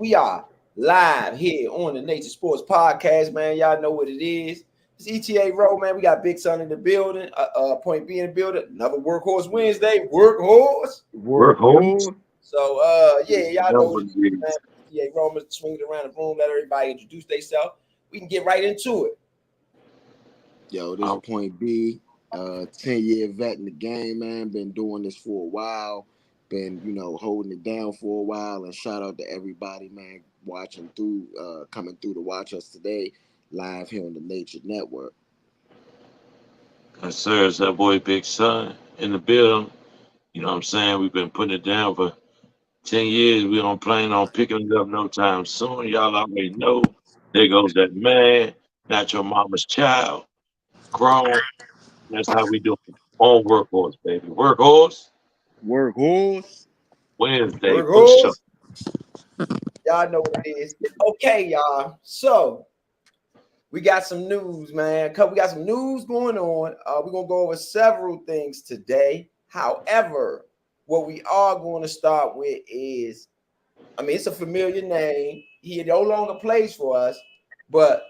We are live here on the Nature Sports Podcast, man. Y'all know what it is. It's ETA Road, man. We got Big Son in the building. Point B in the building. Another Workhorse Wednesday. Workhorse. So, y'all know what it is, man. ETA Road, Mr. Swinging around the room. Let everybody introduce themselves. We can get right into it. Yo, this is Point B. 10-year vet in the game, man. Been doing this for a while. Been, holding it down for a while. And shout out to everybody, man, coming through to watch us today, live here on the Nature Network. Yes, sir. It's that boy Big Son in the building. You know what I'm saying? We've been putting it down for 10 years. We don't plan on picking it up no time soon. Y'all already know. There goes that man, not your mama's child, grown. That's how we do it. On Workhorse, baby. Workhorse. Wednesday, for sure. Y'all know what it is. Okay, y'all. So we got some news, man. We got some news going on. We're gonna go over several things today. However, what we are going to start with is, it's a familiar name. He no longer plays for us, but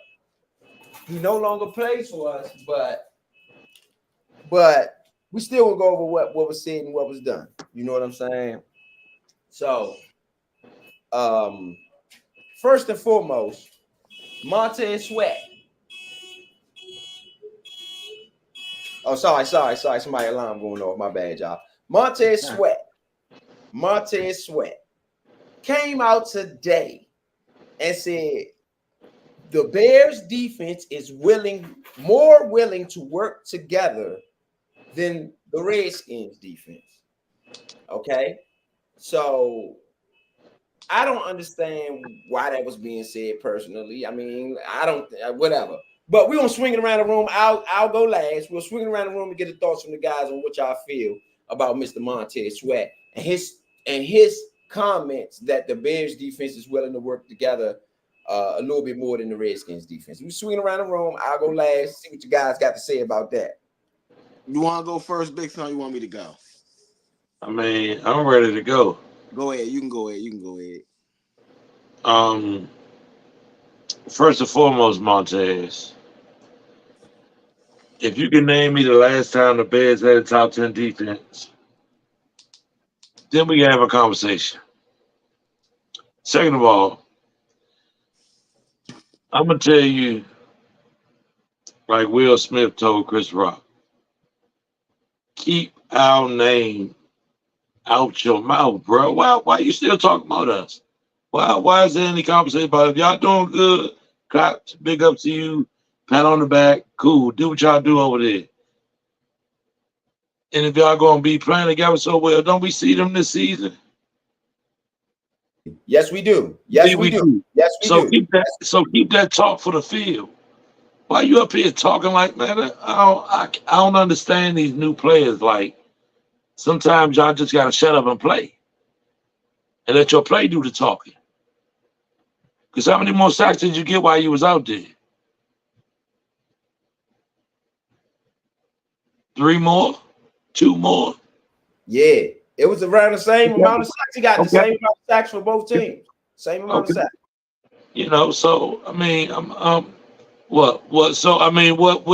we still will go over what was said and what was done. You know what I'm saying? So, first and foremost, Montez Sweat. Oh, sorry. Somebody alarm going off. My bad, y'all. Montez Sweat came out today and said the Bears defense is more willing to work together than the Redskins defense. Okay. So I don't understand why that was being said personally. Whatever. But we're gonna swing it around the room. I'll go last. We'll swing it around the room and get the thoughts from the guys on what y'all feel about Mr. Montez Sweat and his comments that the Bears defense is willing to work together a little bit more than the Redskins defense. We swing around the room. I'll go last. See what you guys got to say about that. You want to go first, Big Son? You want me to go? I'm ready to go. Go ahead. You can go ahead. First and foremost, Montez, if you can name me the last time the Bears had a top 10 defense, then we can have a conversation. Second of all, I'm going to tell you, like Will Smith told Chris Rock, keep our name out your mouth, bro. Why you still talking about us? Why is there any conversation about it? If y'all doing good, clap, big up to you, pat on the back, cool, do what y'all do over there. And if y'all gonna be playing together so well, don't we see them this season? Yes, we do. Yes, we do. Keep that talk for the field. Why you up here talking like, man? I don't understand these new players. Like, sometimes y'all just gotta shut up and play, and let your play do the talking. Because how many more sacks did you get while you was out there? 3 more? 2 more? Yeah, it was around the same amount of sacks. He got the same amount of sacks for both teams. Same amount of sacks. So what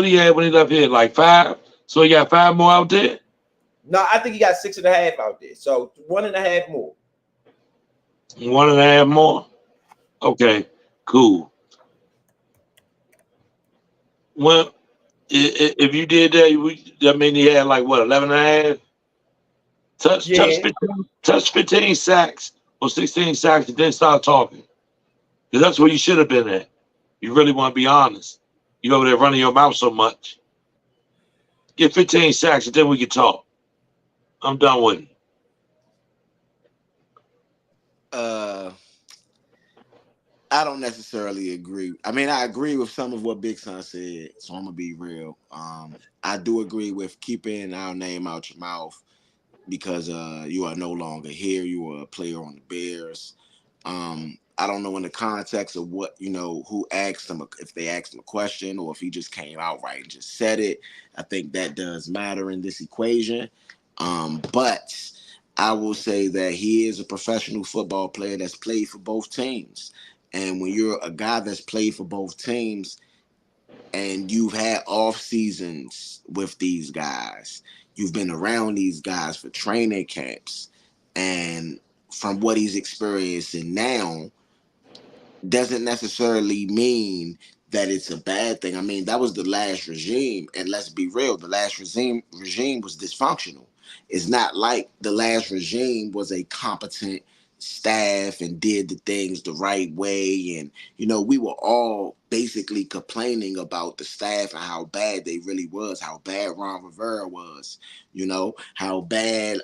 do you have when he left here? Like 5? So he got 5 more out there? No, I think he got 6.5 out there. So 1.5 more. 1.5 more? Okay, cool. Well, if you did that mean he had like what, 11.5? Touch 15 sacks or 16 sacks and then start talking. Because that's where you should have been at. You really want to be honest. You over there running your mouth so much. Get 15 sacks and then we can talk. I'm done with it. I don't necessarily agree. I agree with some of what Big Son said, so I'm gonna be real. I do agree with keeping our name out your mouth because you are no longer here. You are a player on the Bears. I don't know in the context of what, who asked him, if they asked him a question or if he just came out right and just said it. I think that does matter in this equation. But I will say that he is a professional football player that's played for both teams. And when you're a guy that's played for both teams and you've had off seasons with these guys, you've been around these guys for training camps, and from what he's experiencing now, doesn't necessarily mean that it's a bad thing. I mean, that was the last regime, and let's be real, the last regime was dysfunctional. It's not like the last regime was a competent staff and did the things the right way. And we were all basically complaining about the staff and how bad they really was, how bad Ron Rivera was, how bad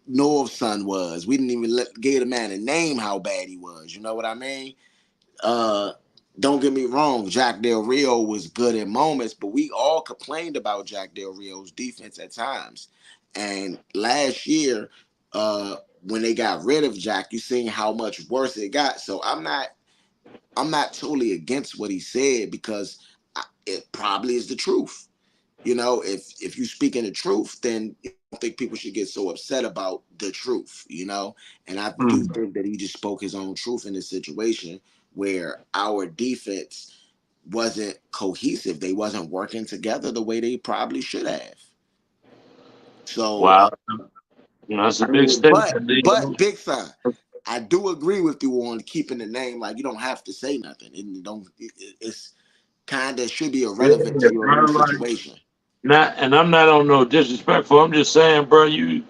North's son was. We didn't even give the man a name how bad he was. You know what I mean? Uh, don't get me wrong, Jack Del Rio was good in moments, but we all complained about Jack Del Rio's defense at times. And last year, when they got rid of Jack, you seen how much worse it got. So I'm not totally against what he said, because it probably is the truth. If you speaking the truth, then I don't think people should get so upset about the truth. And I do Mm. think that he just spoke his own truth in this situation where our defense wasn't cohesive. They wasn't working together the way they probably should have. So Wow, that's a I big mean, but statement. but Big Son, I do agree with you on keeping the name. Like, you don't have to say nothing. It's kind of should be irrelevant Yeah, to your new bro, like, situation. not, and I'm not on no disrespectful. I'm just saying, bro, you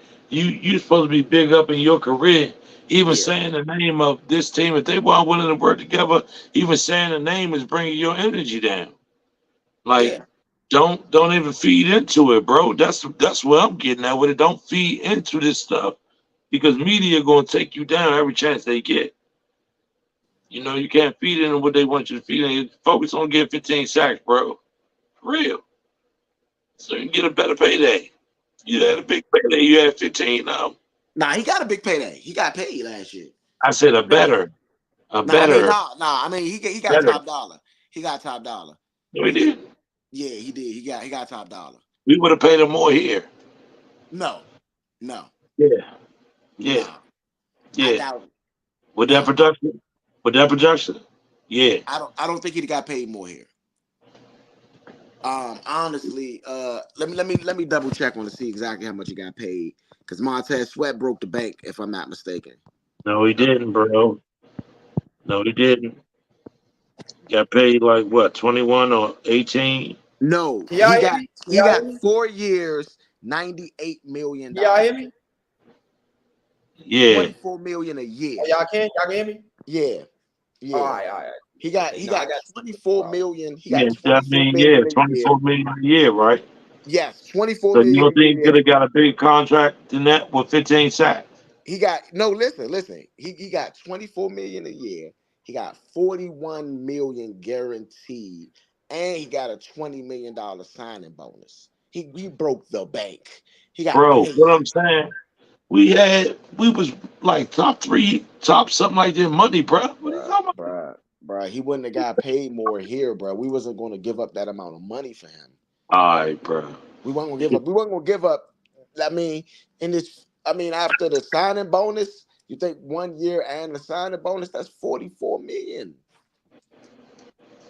supposed to be big up in your career. Even Yeah, saying the name of this team, if they weren't willing to work together, even saying the name is bringing your energy down. Like, yeah. don't even feed into it, bro. That's what I'm getting at with it. Don't feed into this stuff because media gonna take you down every chance they get. You can't feed into what they want you to feed in. Focus on getting 15 sacks, bro. For real. So you can get a better payday. You had a big payday. You had 15 now. Nah, he got a big payday. He got paid last year. I said a Nah, better, a nah. I mean, better, nah. I mean, he got better. top dollar. He got top dollar. No, he He get did. Yeah, he did. He got top dollar. We would have paid him more here. No, no, Yeah, yeah, nah. I yeah. doubt it. With that Nah, production, with that production, yeah. I don't think he got paid more here. Honestly, let me double check on to see exactly how much he got paid. Because Montez Sweat broke the bank, if I'm not mistaken. No, he didn't, bro. No, he didn't. Got paid like what, 21 or 18? No, Can y'all hear me? Can he y'all hear got me? 4 years, $98 million. Can y'all hear me? Yeah. 24 million a Oh, year. y'all can hear me? Yeah, All yeah. right, all right. He got Okay, he now I got got 24 problem. million. He got Yeah, I 24 mean, yeah, million a year. 24 million a year, right? Yes, 24 So you million don't a think he year. could have got a big contract than that with 15 sacks? He got no. Listen. He got 24 million a year. He got 41 million guaranteed, and he got a $20 million signing bonus. He broke the bank. He got Bro, what paid. I'm saying, we was like top three, top something like that money, bro. What are you Bruh, talking about? bruh. He wouldn't have got paid more here, bro. We wasn't going to give up that amount of money for him. All right, bro. We weren't gonna give up. We weren't gonna give up. I mean, in this, I mean, after the signing bonus, you think 1 year and the signing bonus, that's 44 million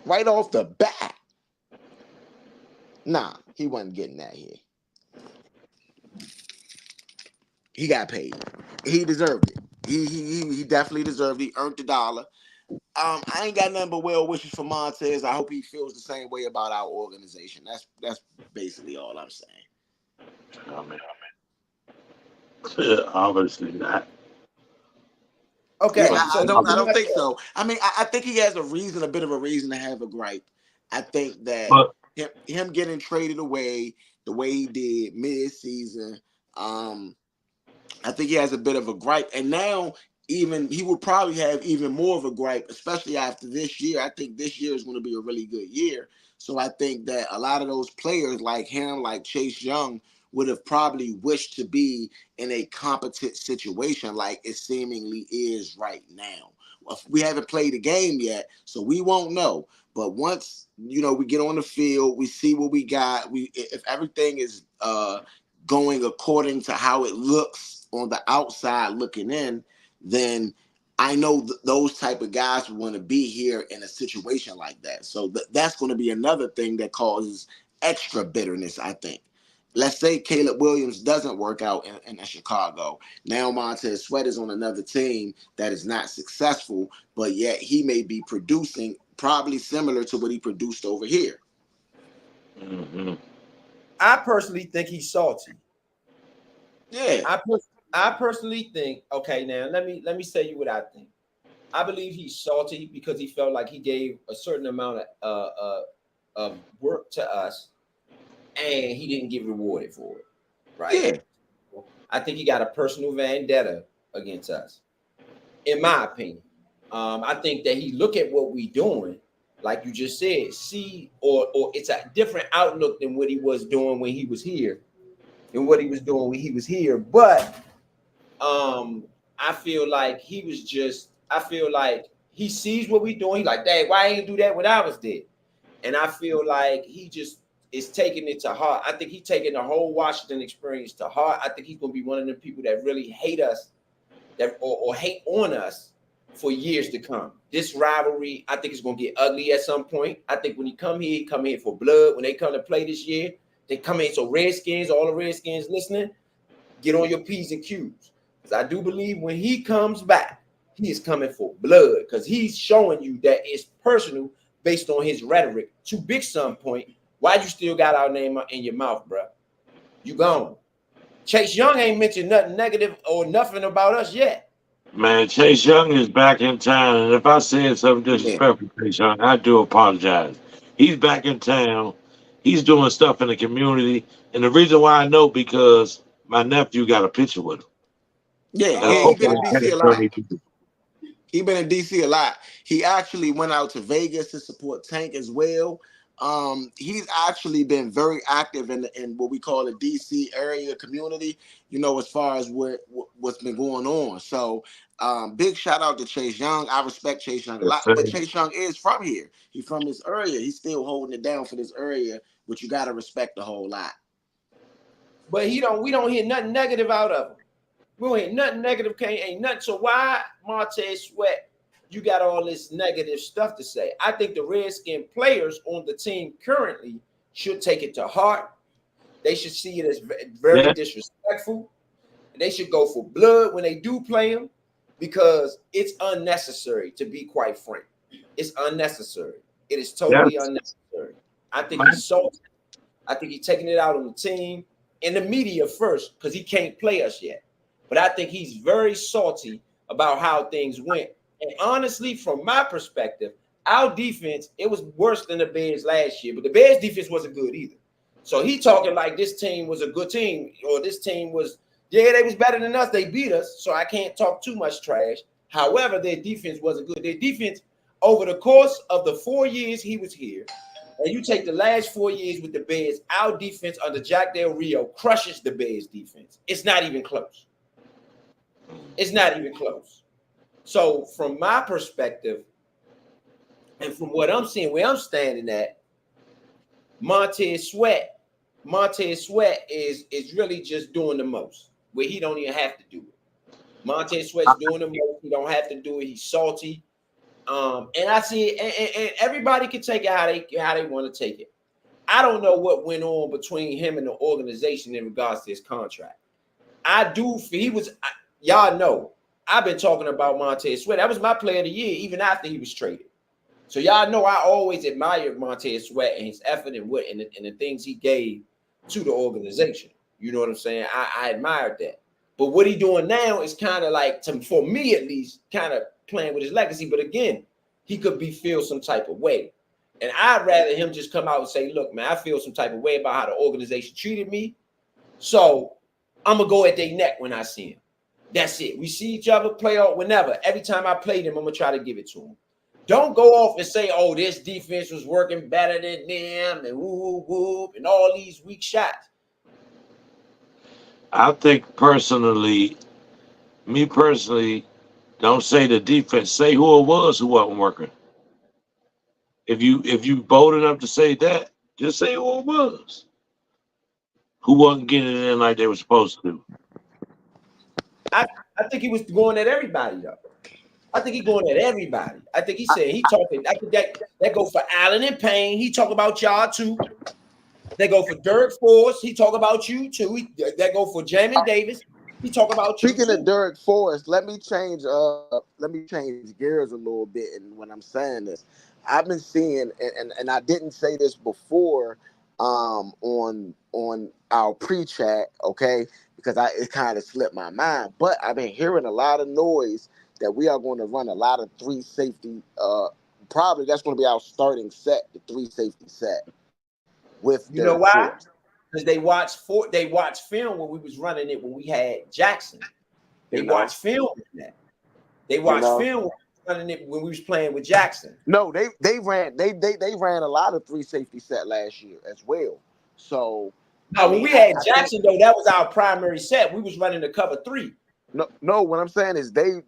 right off the bat. Nah, he wasn't getting that here. He got paid. He deserved it. He definitely deserved it. He earned the dollar. I ain't got nothing but well wishes for Montez. I hope he feels the same way about our organization. That's basically all I'm saying. I mean, obviously not. Yeah, Okay, But I so don't. I let me don't ask think you so. I mean, I think he has a bit of a reason to have a gripe. I think that but him getting traded away the way he did mid-season, um, I think he has a bit of a gripe. And now, even he will probably have even more of a gripe, especially after this year. I think this year is going to be a really good year. So I think that a lot of those players like him, like Chase Young, would have probably wished to be in a competent situation like it seemingly is right now. We haven't played the game yet, so we won't know. But once we get on the field, we see what we got. We if everything is going according to how it looks on the outside looking in, then I know those type of guys want to be here in a situation like that. So that's going to be another thing that causes extra bitterness, I think. Let's say Caleb Williams doesn't work out in Chicago. Now Montez Sweat is on another team that is not successful, but yet he may be producing probably similar to what he produced over here. Mm-hmm. I personally think he's salty. Yeah. I personally think, okay, now let me tell you what I think. I believe he's salty because he felt like he gave a certain amount of work to us and he didn't get rewarded for it. Right? Yeah. I think he got a personal vendetta against us, in my opinion. I think that he look at what we doing, like you just said, see, or it's a different outlook than what he was doing when he was here, and what he was doing when he was here. But I feel like I feel like he sees what we doing. He like, dang, why ain't do that when I was there? And I feel like he just is taking it to heart. I think he's taking the whole Washington experience to heart. I think he's gonna be one of the people that really hate us, that or hate on us for years to come. This rivalry, I think, is gonna get ugly at some point. I think when he come here for blood. When they come to play this year, they come in. So Redskins, all the Redskins listening, get on your P's and Q's. Because I do believe when he comes back, he is coming for blood. Because he's showing you that it's personal based on his rhetoric. To Big Son point, why you still got our name in your mouth, bro? You gone. Chase Young ain't mentioned nothing negative or nothing about us yet. Man, Chase Young is back in town, and if I said something Yeah. disrespectful to Chase Young, I do apologize. He's back in town. He's doing stuff in the community, and the reason why I know because my nephew got a picture with him Yeah. at a Yeah. He been in football Oh, DC camp. a lot. He been in DC a lot. He actually went out to Vegas to support Tank as well. He's actually been very active in what we call the DC area community. As far as what's been going on. So, big shout out to Chase Young. I respect Chase Young a Yes, lot, sir. but Chase Young is from here. He's from this area. He's still holding it down for this area, which you got to respect a whole lot. but we don't hear nothing negative out of him. We don't hear nothing negative. Ain't nothing. So why Montez Sweat? You got all this negative stuff to say. I think the Redskin players on the team currently should take it to heart. They should see it as very Yeah, disrespectful. They should go for blood when they do play him because it's unnecessary, to be quite frank. It's unnecessary. It is totally yes. unnecessary. I think My, he's salty. I think he's taking it out on the team and the media first because he can't play us yet. But I think he's very salty about how things went. And honestly, from my perspective, our defense, it was worse than the Bears last year, but the Bears defense wasn't good either. So he talking like this team was a good team, or this team was, yeah, they was better than us. They beat us, so I can't talk too much trash. However, their defense wasn't good. Their defense, over the course of the 4 years he was here, and you take the last 4 years with the Bears, our defense under Jack Del Rio crushes the Bears defense. It's not even close. It's not even close. So from my perspective, and from what I'm seeing, where I'm standing at, Montez Sweat, Montez Sweat is really just doing the most, where he don't even have to do it. Montez Sweat's doing the most. He don't have to do it. He's salty. And I see it, and everybody can take it how they want to take it. I don't know what went on between him and the organization in regards to his contract. I do. Y'all know, I've been talking about Montez Sweat. That was my player of the year, even after he was traded. So y'all know I always admired Montez Sweat and his effort and the things he gave to the organization. You know what I'm saying? I admired that. But what he doing now is kind of like, for me at least, kind of playing with his legacy. But again, he could feel some type of way. And I'd rather him just come out and say, look, man, I feel some type of way about how the organization treated me. So I'm going to go at their neck when I see him. That's it. We see each other play out whenever. Every time I play them, I'm going to try to give it to him. Don't go off and say, oh, this defense was working better than them and whoop, whoop, and all these weak shots. I think personally, me personally, don't say the defense. Say who it was who wasn't working. If you bold enough to say that, just say who it was. Who wasn't getting it in like they were supposed to? I, I think he was going at everybody though. I think he going at everybody. I think he said he talking. I think that go for Allen and Payne. He talk about y'all too. They go for Derek Force. He talk about you too. That go for Jamin Davis. He talk about you Speaking of too. Derek Forrest, let me change gears a little bit. And when I'm saying this, I've been seeing, and I didn't say this before, on our pre-chat, okay, because it kind of slipped my mind. But I've been hearing a lot of noise that we are going to run a lot of three safety. Probably that's going to be our starting set, the three safety set with You Derek know why? Forrest. Because they watched film when we was running it when we had Jackson. They You know, watched film in that. They you watched know. film when we was running it when we was playing with Jackson. No, they ran a lot of three safety set last year as well. So, I No, when mean, we had I think Jackson though, that was our primary set. We was running the cover three. no. What I'm saying is Dan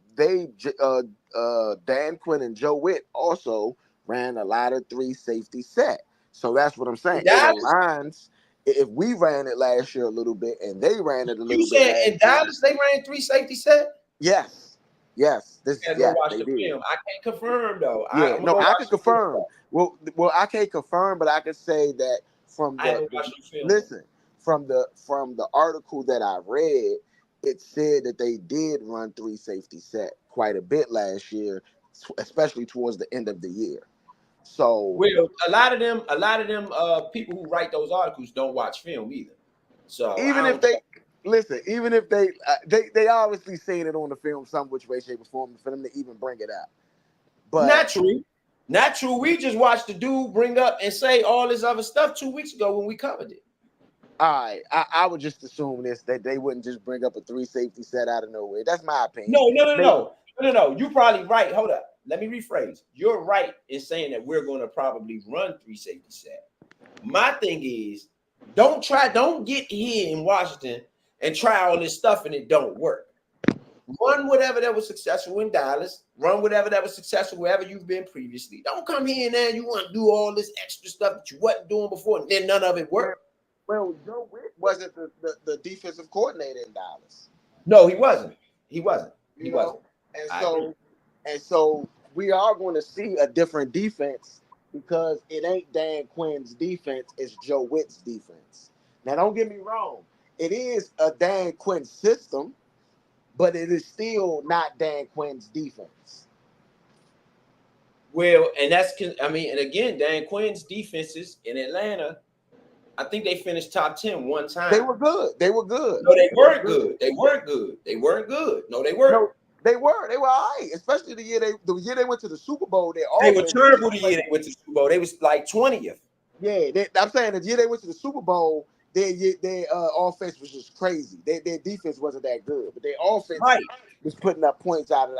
Quinn and Joe Witt also ran a lot of three safety set. So that's what I'm saying. In It Dallas, aligns if we ran it last year a little bit and they ran it a you little bit said last in year. Dallas they ran three safety set. Yes, yes, Gotta go yes watch they the did. film. I can't confirm though. Yeah, I'm gonna no, go I watch can the film confirm. though. Well, I can't confirm, but I can say that from I ain't gonna the watch the film though. listen from the article that I read, it said that they did run three safety set quite a bit last year, especially towards the end of the year. So Well, a lot of them people who write those articles don't watch film either. So I even if don't they listen, even if they obviously seen it on the film some which way, shape, or form for them to even bring it up. But not true. Not true. We just watched the dude bring up and say all this other stuff 2 weeks ago when we covered it. I would just assume this that they wouldn't just bring up a three safety set out of nowhere. That's my opinion. No, no, no, Maybe. no, no, no, no. You probably right. Hold up. Let me rephrase. You're right in saying that we're going to probably run three safety set. My thing is, don't get here in Washington and try all this stuff and it don't work. Run whatever that was successful in Dallas. Run whatever that was successful wherever you've been previously. Don't come here and now you want to do all this extra stuff that you wasn't doing before, and then none of it Well, worked. Joe Witt wasn't the defensive coordinator in Dallas. No, he wasn't. He wasn't. He You know, wasn't. and I agree. so we are going to see a different defense because it ain't Dan Quinn's defense, it's Joe Witt's defense. Now, don't get me wrong, it is a Dan Quinn system, but it is still not Dan Quinn's defense. Well, and I mean, and again, Dan Quinn's defenses in Atlanta, I think they finished top 10 one They time. were good. They were good. No, they They were weren't good. good. They weren't good. They weren't good. No, they weren't. No, they were. They were all right, especially the year they went to the Super Bowl. Their They were offense was terrible just the year crazy. they went to the Super Bowl. They was like 20th. Yeah, I'm saying the year they went to the Super Bowl, their offense was just crazy. Their defense wasn't that good, but their offense Right. was putting up points out of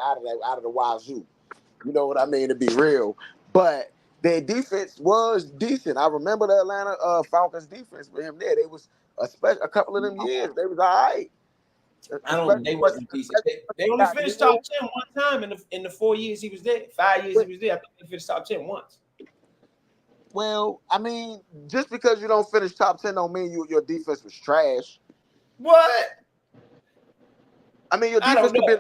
the wazoo. You know what I mean? To be real, but their defense was decent. I remember the Atlanta Falcons defense with him there. They was a couple of them years. They was all right, I don't. especially They when wasn't decent. They only got finished top Neal. 10 one time in the 4 years he was there. 5 years he was there. I think they finished top 10 once. Well, I mean, just because you don't finish top 10 don't mean your defense was trash. What? I mean, your I defense don't could be.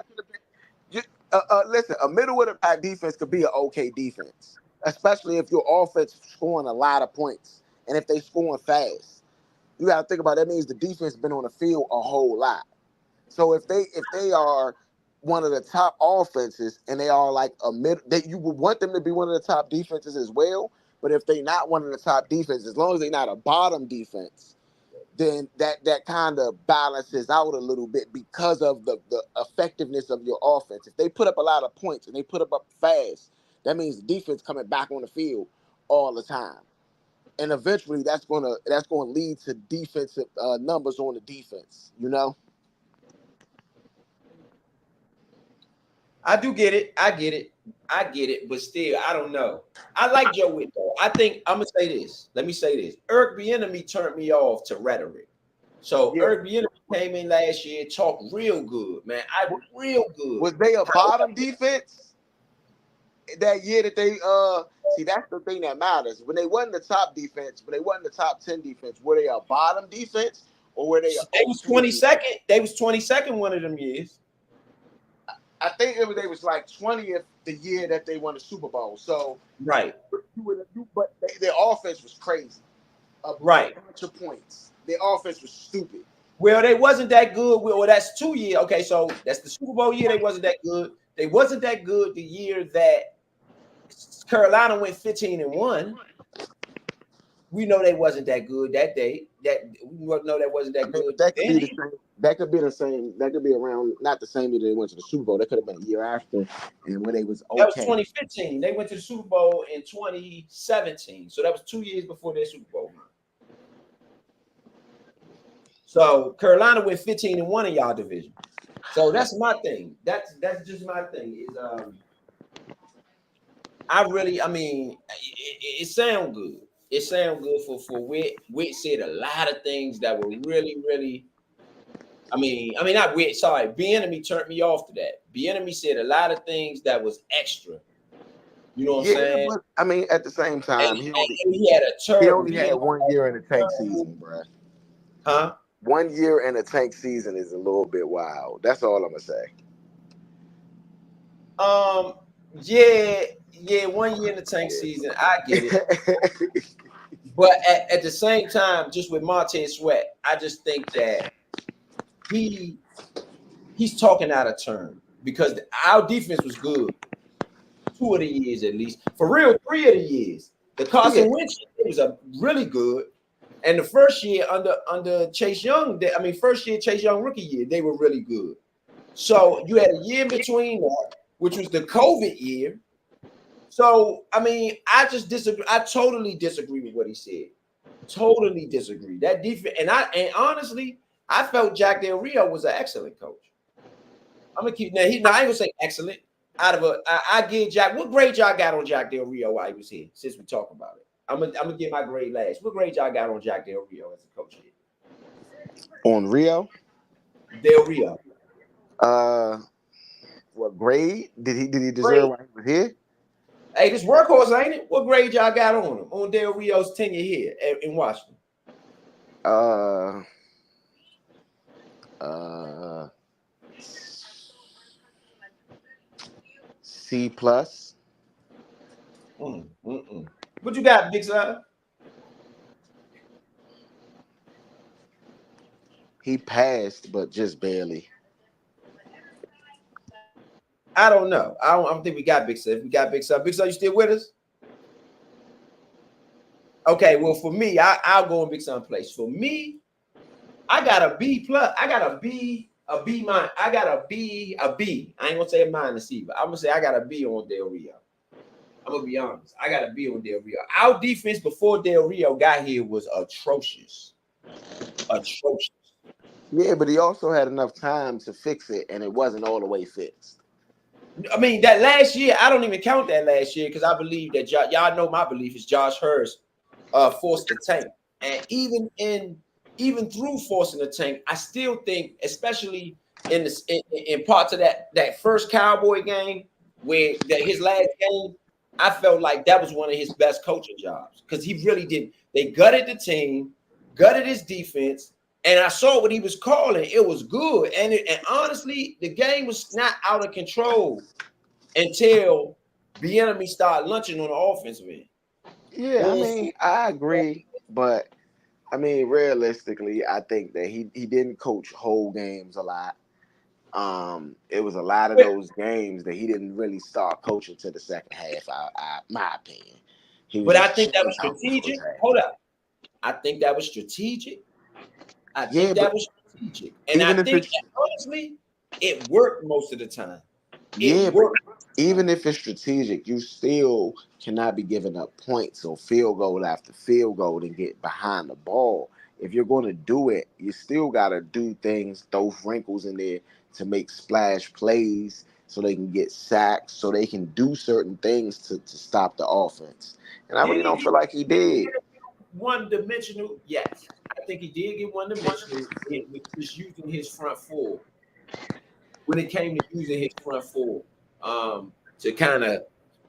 know. Listen, a middle of the pack defense could be an okay defense, especially if your offense scoring a lot of points and if they scoring fast. You got to think about that means the defense been on the field a whole lot. So if they are one of the top offenses and they are like a mid, that you would want them to be one of the top defenses as well. But if they not one of the top defenses, as long as they're not a bottom defense, then that kind of balances out a little bit because of the effectiveness of your offense. If they put up a lot of points and they put up fast, that means the defense coming back on the field all the time. And eventually that's gonna lead to defensive numbers on the defense, you know? I do get it. I get it. I get it. But still, I don't know. I like Joe Witt though. I think I'm gonna say this. Let me say this. Eric Bieniemy turned me off to rhetoric. So Yeah. Eric Bieniemy came in last year, talked real good, man. Real good. Was they a bottom defense that year that they see that's the thing that matters. When they wasn't the top defense, when they wasn't the top 10 defense, were they a bottom defense or were they an They was 02 team? 22nd. They was 22nd one of them years. I think they was like 20th the year that they won the Super Bowl. So Right. but their offense was crazy. A Right. bunch of points. Their offense was stupid. Well, they wasn't that good. Well, that's 2 years. Okay, so that's the Super Bowl year. They wasn't that good. They wasn't that good the year that Carolina went 15-1. We know they wasn't that good that day. That we know that wasn't I that mean, good. but that could Then be the same. That could be the same. That could be around not the same year they went to the Super Bowl. That could have been a year after, and when they was that was okay. 2015. They went to the Super Bowl in 2017. So that was 2 years before their Super Bowl run. So Carolina went 15-1 in y'all division. So that's my thing. That's just my thing. Is I mean, it sound good. It sound good for Witt. Witt said a lot of things that were really, really. Not Witt. Sorry, B-Enemy turned me off to that. B-Enemy said a lot of things that was extra. You know what I'm Yeah, saying? but I mean, at the same time, And he had a he terrible. only had 1 year in the tank season, bro. Huh? 1 year in a tank season is a little bit wild. That's all I'm gonna say. Yeah, 1 year in the tank season. I get it. But at the same time, just with Montez Sweat, I just think that he's talking out of turn because our defense was good 2 of the years at least. For real, 3 of the years. The Yeah, Carson Wentz year was a really good. And the first year under Chase Young, first year Chase Young rookie year, they were really good. So you had a year in between that, which was the COVID year. So I just disagree. I totally disagree with what he said. Totally disagree. That defense, and honestly, I felt Jack Del Rio was an excellent coach. I'm gonna keep now. I ain't gonna say excellent. I give Jack. What grade y'all got on Jack Del Rio while he was here? Since we talk about it, I'm gonna give my grade last. What grade y'all got on Jack Del Rio as a coach here? on Rio. Del Rio. What grade did he deserve Grade. while he was here? Hey, this workhorse ain't it? What grade y'all got on him on Del Rio's tenure here in Washington? Uh, uh, C plus. What you got, Big Side? He passed, but just barely. I don't know. I don't think we got Big Side. We got Big Side. Big Side, you still with us? Okay, well, for me, I'll go in Big Son place. For me, I got a B plus. I got a B minus. I got a B. I ain't gonna say a minus C, but I'm gonna say I got a B on Del Rio. I'm gonna be honest. I got a B on Del Rio. Our defense before Del Rio got here was atrocious. Atrocious. Yeah, but he also had enough time to fix it, and it wasn't all the way fixed. That last year, I don't even count that last year because I believe that y'all know my belief is Josh Hurst forced the tank. And even through forcing the tank, I still think, especially in parts of that first Cowboy game, where his last game, I felt like that was one of his best coaching jobs because he really did. They gutted the team, gutted his defense, and I saw what he was calling. It was good, and honestly, the game was not out of control until the enemy started lunching on the offensive end. Yeah, I mean, I agree, but I mean, realistically, I think that he didn't coach whole games a lot. It was a lot of those games that he didn't really start coaching to the second half. My opinion, he was But I just think that was chilling out the strategic. first half. Hold up. I think that was strategic. I Yeah, think that but was strategic. And I even if think it's that honestly, it worked most of the time. It yeah, but worked. even if it's strategic, you still cannot be giving up points or field goal after field goal and get behind the ball. If you're going to do it, you still got to do things, throw wrinkles in there to make splash plays so they can get sacks, so they can do certain things to stop the offense. And I Did really don't he feel like he did. get one dimensional? Yes. I think he did get one dimensional with just using his front four. When it came to using his front four, to kind of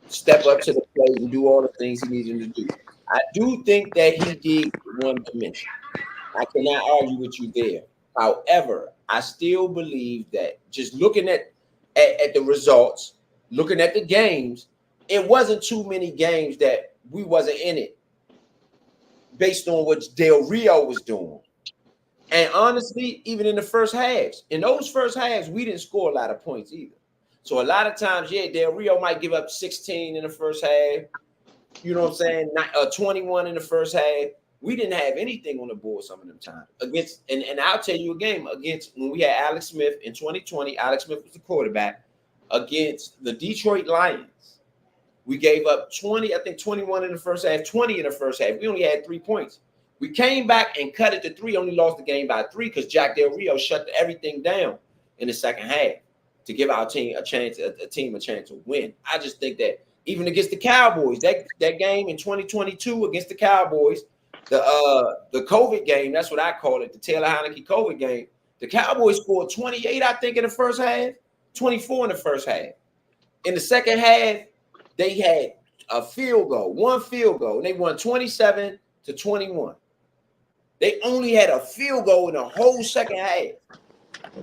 step up to the plate and do all the things he needed to do. I do think that he did one dimension. I cannot argue with you there. However, I still believe that just looking at the results, looking at the games, it wasn't too many games that we wasn't in it based on what Del Rio was doing. And honestly, even in the first halves, in those first halves, we didn't score a lot of points either. So a lot of times, yeah, Del Rio might give up 16 in the first half. You know what I'm saying? 21 in the first half. We didn't have anything on the board some of them times against. And I'll tell you a game against when we had Alex Smith in 2020. Alex Smith was the quarterback against the Detroit Lions. We gave up 20, I think 21 in the first half, 20 in the first half. We only had 3 points. We came back and cut it to 3, only lost the game by 3 because Jack Del Rio shut everything down in the second half to give our team a chance, a team a chance to win. I just think that even against the Cowboys, that game in 2022 against the Cowboys, the COVID game, that's what I call it, the Taylor Heineke COVID game. The Cowboys scored 28, I think, in the first half, 24 in the first half. In the second half, they had a field goal, one field goal, and they won 27-21. They only had a field goal in the whole second half.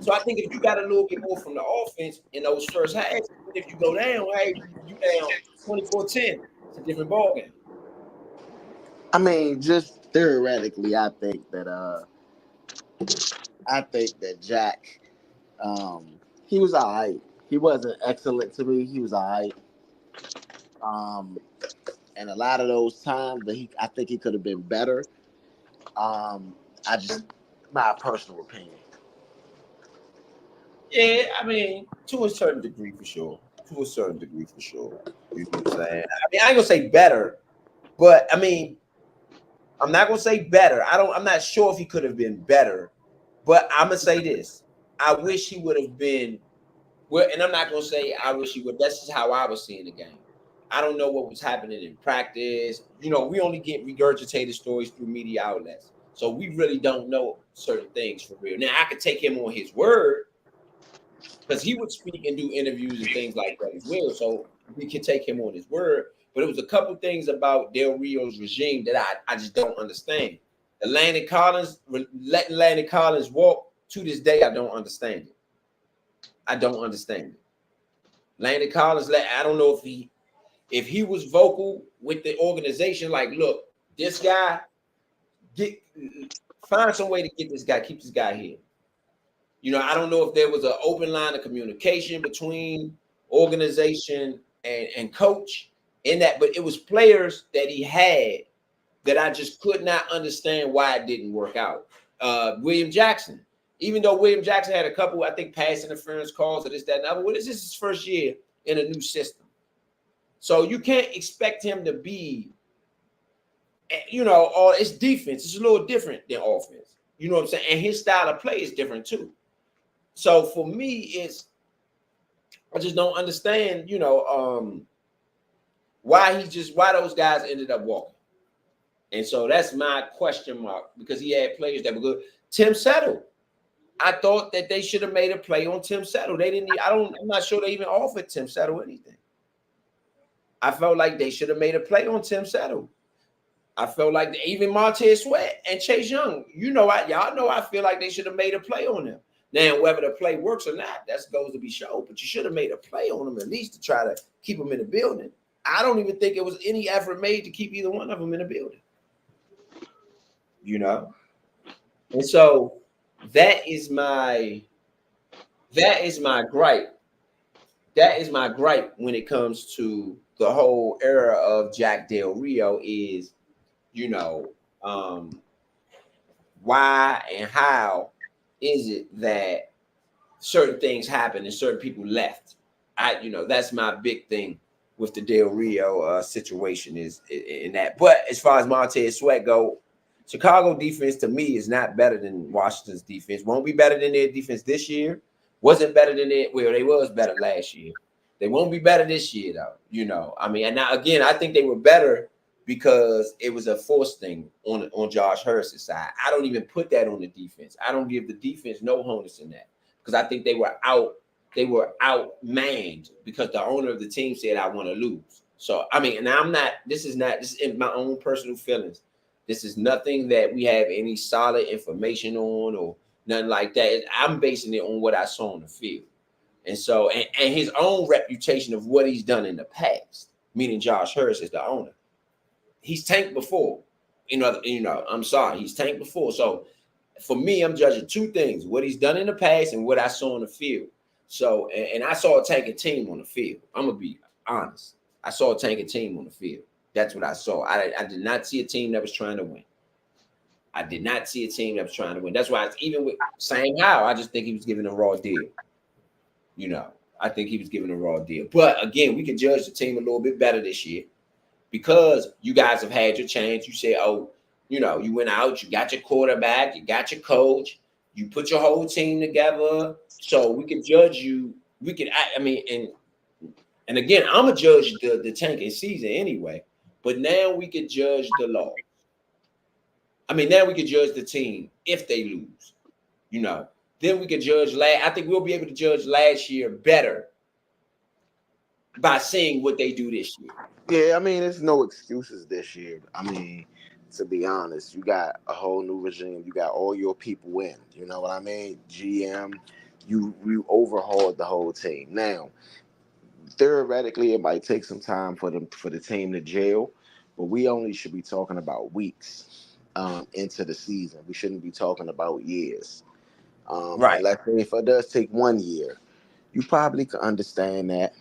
So I think if you got a little bit more from the offense in those first halves, if you go down, hey, you down 24-10, it's a different ballgame. I mean, just theoretically, I think that Jack, he was all right. He wasn't excellent to me. He was all right. And a lot of those times that I think he could have been better. I just, my personal opinion. Yeah, I mean, to a certain degree for sure. To a certain degree for sure. You know what I'm saying? I mean, I ain't gonna say better, but I mean, I'm not gonna say better. I'm not sure if he could have been better, but I'm gonna say this. I wish he would have been well, and I'm not gonna say I wish he would. That's just how I was seeing the game. I don't know what was happening in practice. You know, we only get regurgitated stories through media outlets. So we really don't know certain things for real. Now I could take him on his word because he would speak and do interviews and things like that as well. So we can take him on his word. But it was a couple things about Del Rio's regime that I just don't understand. Letting Landon Collins walk to this day, I don't understand it. I don't understand it. Landon Collins, I don't know if he was vocal with the organization, like, look, this guy, find some way to get this guy, keep this guy here. You know, I don't know if there was an open line of communication between organization and coach in that, but it was players that he had that I just could not understand why it didn't work out. William Jackson, even though William Jackson had a couple, I think, pass interference calls or this, that, and other, well, this is his first year in a new system. So you can't expect him to be, you know, it's defense. It's a little different than offense. You know what I'm saying? And his style of play is different too. So for me, I just don't understand, you know, why those guys ended up walking. And so that's my question mark because he had players that were good. Tim Settle. I thought that they should have made a play on Tim Settle. They didn't. I'm not sure they even offered Tim Settle anything. I felt like they should have made a play on Tim Settle. I felt like even Montez Sweat and Chase Young. Y'all know I feel like they should have made a play on them. Now, whether the play works or not, that goes to be shown. But you should have made a play on them at least to try to keep them in the building. I don't even think it was any effort made to keep either one of them in the building. You know, and so that is my gripe. That is my gripe when it comes to the whole era of Jack Del Rio is, you know, why and how is it that certain things happened and certain people left? That's my big thing with the Del Rio situation is in that. But as far as Montez Sweat go, Chicago defense to me is not better than Washington's defense. Won't be better than their defense this year. Wasn't better than it. Well, they was better last year. They won't be better this year though. You know, I mean, and now again, I think they were better because it was a force thing on Josh Harris's side. I don't even put that on the defense. I don't give the defense no onus in that because I think they were outmanned because the owner of the team said I want to lose. So I mean, and this is in my own personal feelings. This is nothing that we have any solid information on or nothing like that. I'm basing it on what I saw on the field. And so, and his own reputation of what he's done in the past, meaning Josh Harris is the owner. He's tanked before. I'm sorry, he's tanked before. So for me, I'm judging two things: what he's done in the past and what I saw on the field. So, and I saw a tanking team on the field. I'm gonna be honest. I saw a tanking team on the field. That's what I saw. I did not see a team that was trying to win. I did not see a team that was trying to win. That's why it's even with Sam Howell, I just think he was giving a raw deal. You know, I think he was giving a raw deal. But again, we can judge the team a little bit better this year because you guys have had your chance. You say, oh, you went out, you got your quarterback, you got your coach, you put your whole team together. So we can judge you. We can, I mean, and again, I'm gonna judge the tanking season anyway. But now we can judge the law. I mean, now we can judge the team if they lose. You know, then we can judge. I think we'll be able to judge last year better by seeing what they do this year. Yeah, I mean, there's no excuses this year. I mean, to be honest, you got a whole new regime. You got all your people in. You know what I mean? GM, you overhauled the whole team. Now, theoretically, it might take some time for the team to gel, but we only should be talking about weeks into the season. We shouldn't be talking about years. And Right. let's say if it does take 1 year, you probably could understand that,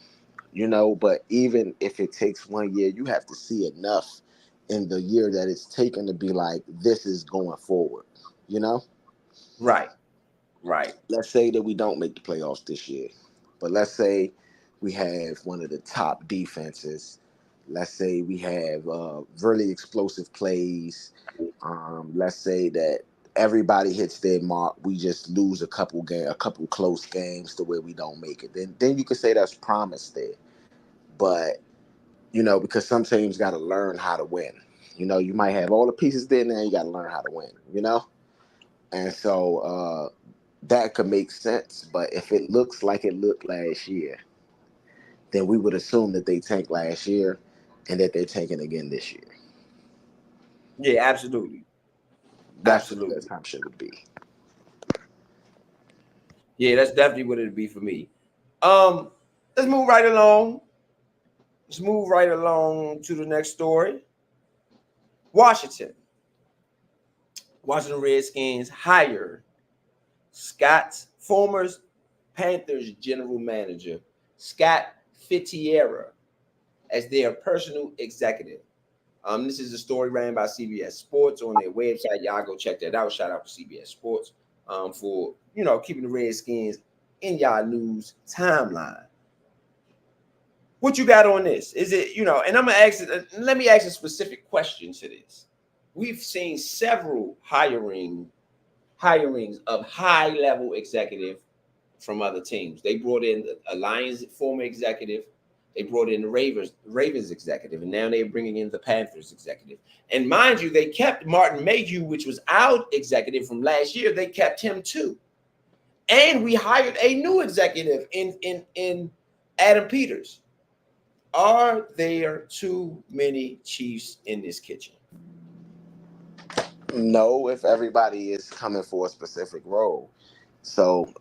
but even if it takes 1 year, you have to see enough in the year that it's taken to be like, this is going forward, you know? Right. Right. Let's say that we don't make the playoffs this year, but let's say we have one of the top defenses. Let's say we have really explosive plays. Let's say that everybody hits their mark. We just lose a couple close games to where we don't make it. Then you could say that's promise there. But because some teams got to learn how to win. You might have all the pieces there now. You got to learn how to win. And so that could make sense. But if it looks like it looked last year, then we would assume that they tanked last year and that they're tanking again this year. Yeah, absolutely. That's what the Absolutely. assumption would be. Yeah, that's definitely what it'd be for me. Um, let's move right along. Let's move right along to the next story. Washington. Washington Redskins hire former Panthers general manager Scott Fittiera as their personal executive. This is a story ran by CBS Sports on their website. Y'all go check that out. Shout out to CBS Sports for keeping the Redskins in y'all news timeline. What you got on this? Is it And I'm gonna ask it. Let me ask a specific question to this. We've seen several hirings of high level executive from other teams. They brought in a Lions former executive. They brought in the Ravens executive, and now they're bringing in the Panthers executive. And mind you, they kept Martin Mayhew, which was our executive from last year. They kept him too, and we hired a new executive in Adam Peters. Are there too many chiefs in this kitchen? No, if everybody is coming for a specific role. So,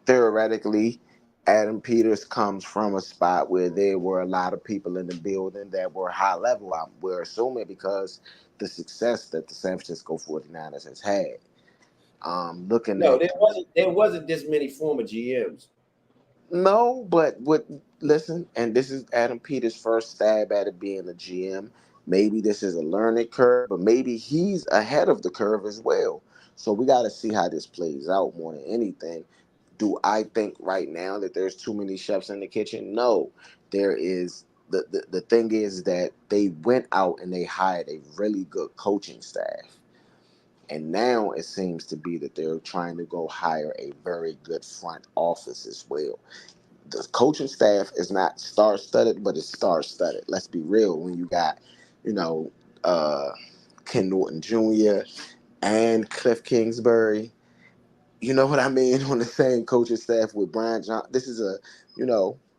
theoretically, Adam Peters comes from a spot where there were a lot of people in the building that were high level. We're assuming because the success that the San Francisco 49ers has had. Looking No, at there wasn't this many former GMs. No, but listen, and this is Adam Peters' first stab at it being a GM. Maybe this is a learning curve, but maybe he's ahead of the curve as well. So we got to see how this plays out more than anything. Do I think right now that there's too many chefs in the kitchen? No. There is the thing is that they went out and they hired a really good coaching staff. And now it seems to be that they're trying to go hire a very good front office as well. The coaching staff is not star studded, but it's star studded. Let's be real. When you got, you know, uh, Ken Norton Jr. and Cliff Kingsbury, you know what I mean, on the same coaching staff with Brian John. This is a,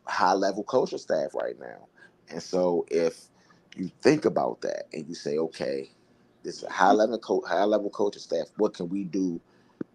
high level coaching staff right now. And so if you think about that and you say, okay, this high level coaching staff. What can we do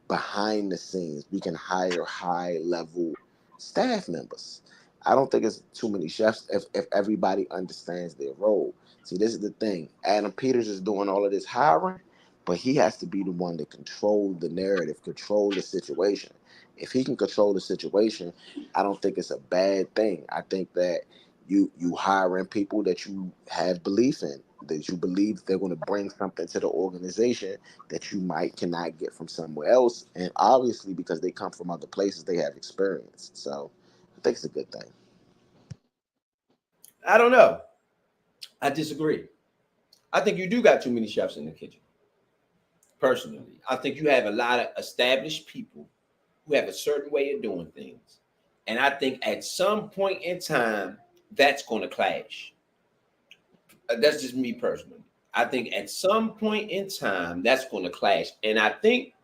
behind the scenes? We can hire high level staff members. I don't think it's too many chefs if everybody understands their role. See, this is the thing. Adam Peters is doing all of this hiring, but he has to be the one to control the narrative, control the situation. If he can control the situation, I don't think it's a bad thing. I think that you hiring people that you have belief in, that you believe they're going to bring something to the organization that you might cannot get from somewhere else, and obviously because they come from other places, they have experience. So I think it's a good thing. I don't know. I disagree. I think you do got too many chefs in the kitchen. Personally, I think you have a lot of established people who have a certain way of doing things, and I think at some point in time that's going to clash. That's just me personally. I think at some point in time that's going to clash, and I think,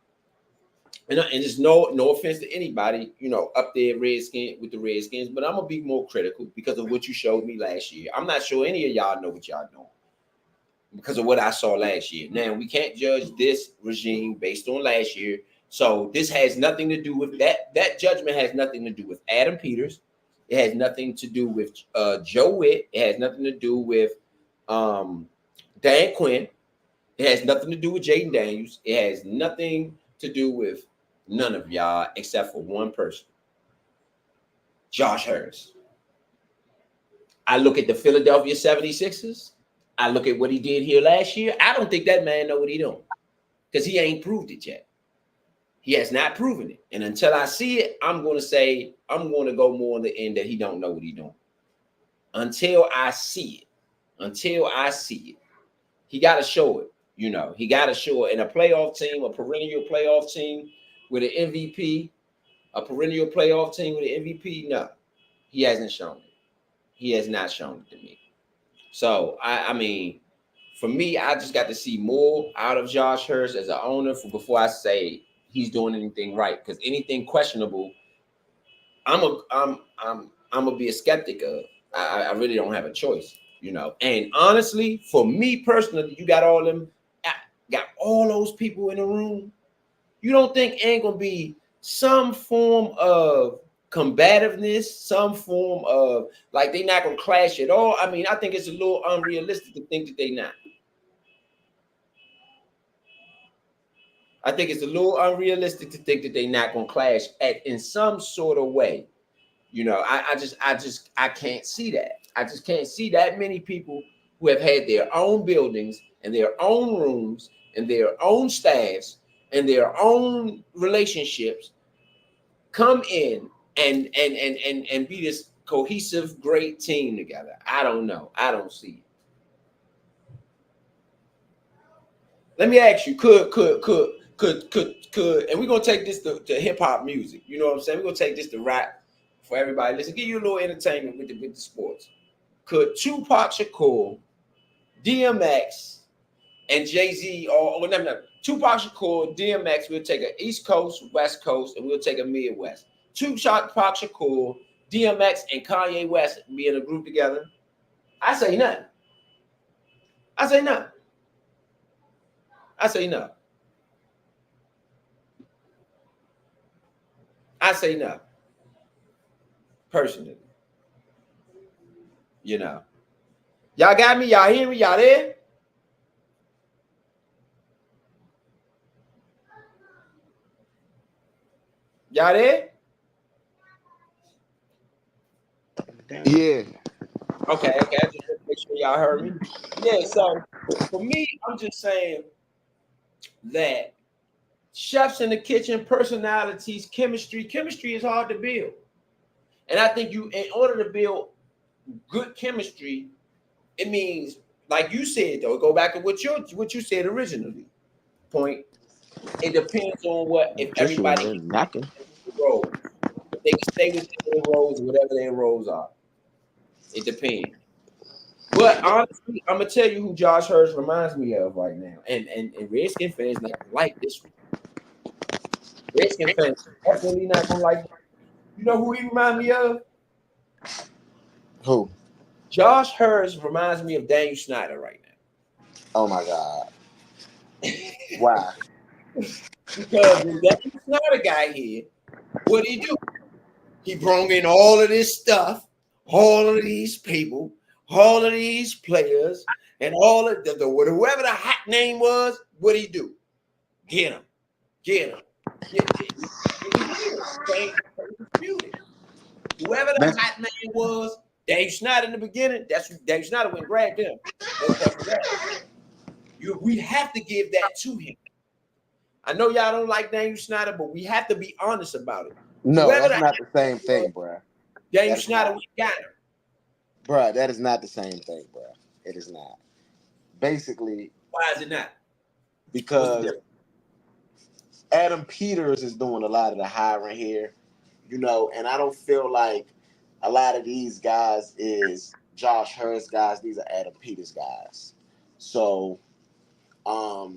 and there's no offense to anybody, up there Redskin with the Redskins, but I'm gonna be more critical because of what you showed me last year. I'm not sure any of y'all know what y'all doing because of what I saw last year. Now we can't judge this regime based on last year, so this has nothing to do with that. That judgment has nothing to do with Adam Peters. It has nothing to do with Joe Witt. It has nothing to do with um, Dan Quinn. It has nothing to do with Jaden Daniels. It has nothing to do with none of y'all except for one person, Josh Harris. I look at the Philadelphia 76ers. I look at what he did here last year. I don't think that man know what he doing because he ain't proved it yet. He has not proven it. And until I see it, I'm going to go more on the end that he don't know what he doing. Until I see it. He got to show it. He got to show it in a playoff team, a perennial playoff team with an MVP, a perennial playoff team with an MVP. No, he hasn't shown it. He has not shown it to me. So, I mean, for me, I just got to see more out of Josh Hurst as an owner before I say he's doing anything right. Because anything questionable, I'm gonna be a skeptic of. I really don't have a choice. And honestly, for me personally, you got all those people in the room. You don't think ain't gonna be some form of combativeness, some form of like they not gonna clash at all? I mean, I think it's a little unrealistic to think that they not. I think it's a little unrealistic to think that they not gonna clash in some sort of way. I can't see that. I just can't see that many people who have had their own buildings and their own rooms and their own staffs and their own relationships come in and be this cohesive, great team together. I don't know. I don't see it. Let me ask you, and we're gonna take this to hip hop music. You know what I'm saying? We're gonna take this to rap for everybody. Listen, give you a little entertainment with the sports. Could Tupac Shakur, DMX, and Jay-Z, or no, Tupac Shakur, DMX, we'll take an East Coast, West Coast, and we'll take a Midwest. Tupac Shakur, DMX, and Kanye West be in a group together. I say nothing. I say nothing. I say no. I say no. Personally. Y'all got me? Y'all hear me? Y'all there? Y'all there? Yeah. Okay. I just want to make sure y'all heard me. Yeah, so for me, I'm just saying that chefs in the kitchen, personalities, chemistry is hard to build. And I think in order to build good chemistry, it means, like you said, though, go back to what you said originally. Point. It depends on if everybody can Knocking. the roles. If they can stay within their roles, whatever their roles are. It depends. But honestly, I'm gonna tell you who Josh Hurst reminds me of right now. And Redskin fans not gonna like this one. Redskin fans definitely not gonna like this. You know who he reminds me of? Who? Josh Hurst reminds me of Daniel Snyder right now. Oh my God. Why? Because when that Snyder guy here, what did he do? He brought in all of this stuff, all of these people, all of these players, and all of whoever the hot name was. What did he do? Get him, get him, and he did. Can't dispute it. Whoever the That's hot man was, Dave Snyder in the beginning. That's who Dave Snyder went and grabbed him. No question about it. We have to give that to him. I know y'all don't like Daniel Snyder, but we have to be honest about it. no, Whoever that's the not hot the man same was, thing, bruh. Daniel That is Snyder not, went and got him. bruh. That is not the same thing, bruh. It is not. Basically, Why is it not? What's the because difference? Adam Peters is doing a lot of the hiring here, and I don't feel like a lot of these guys is Josh Hurst guys. These are Adam Peters guys. So, Well,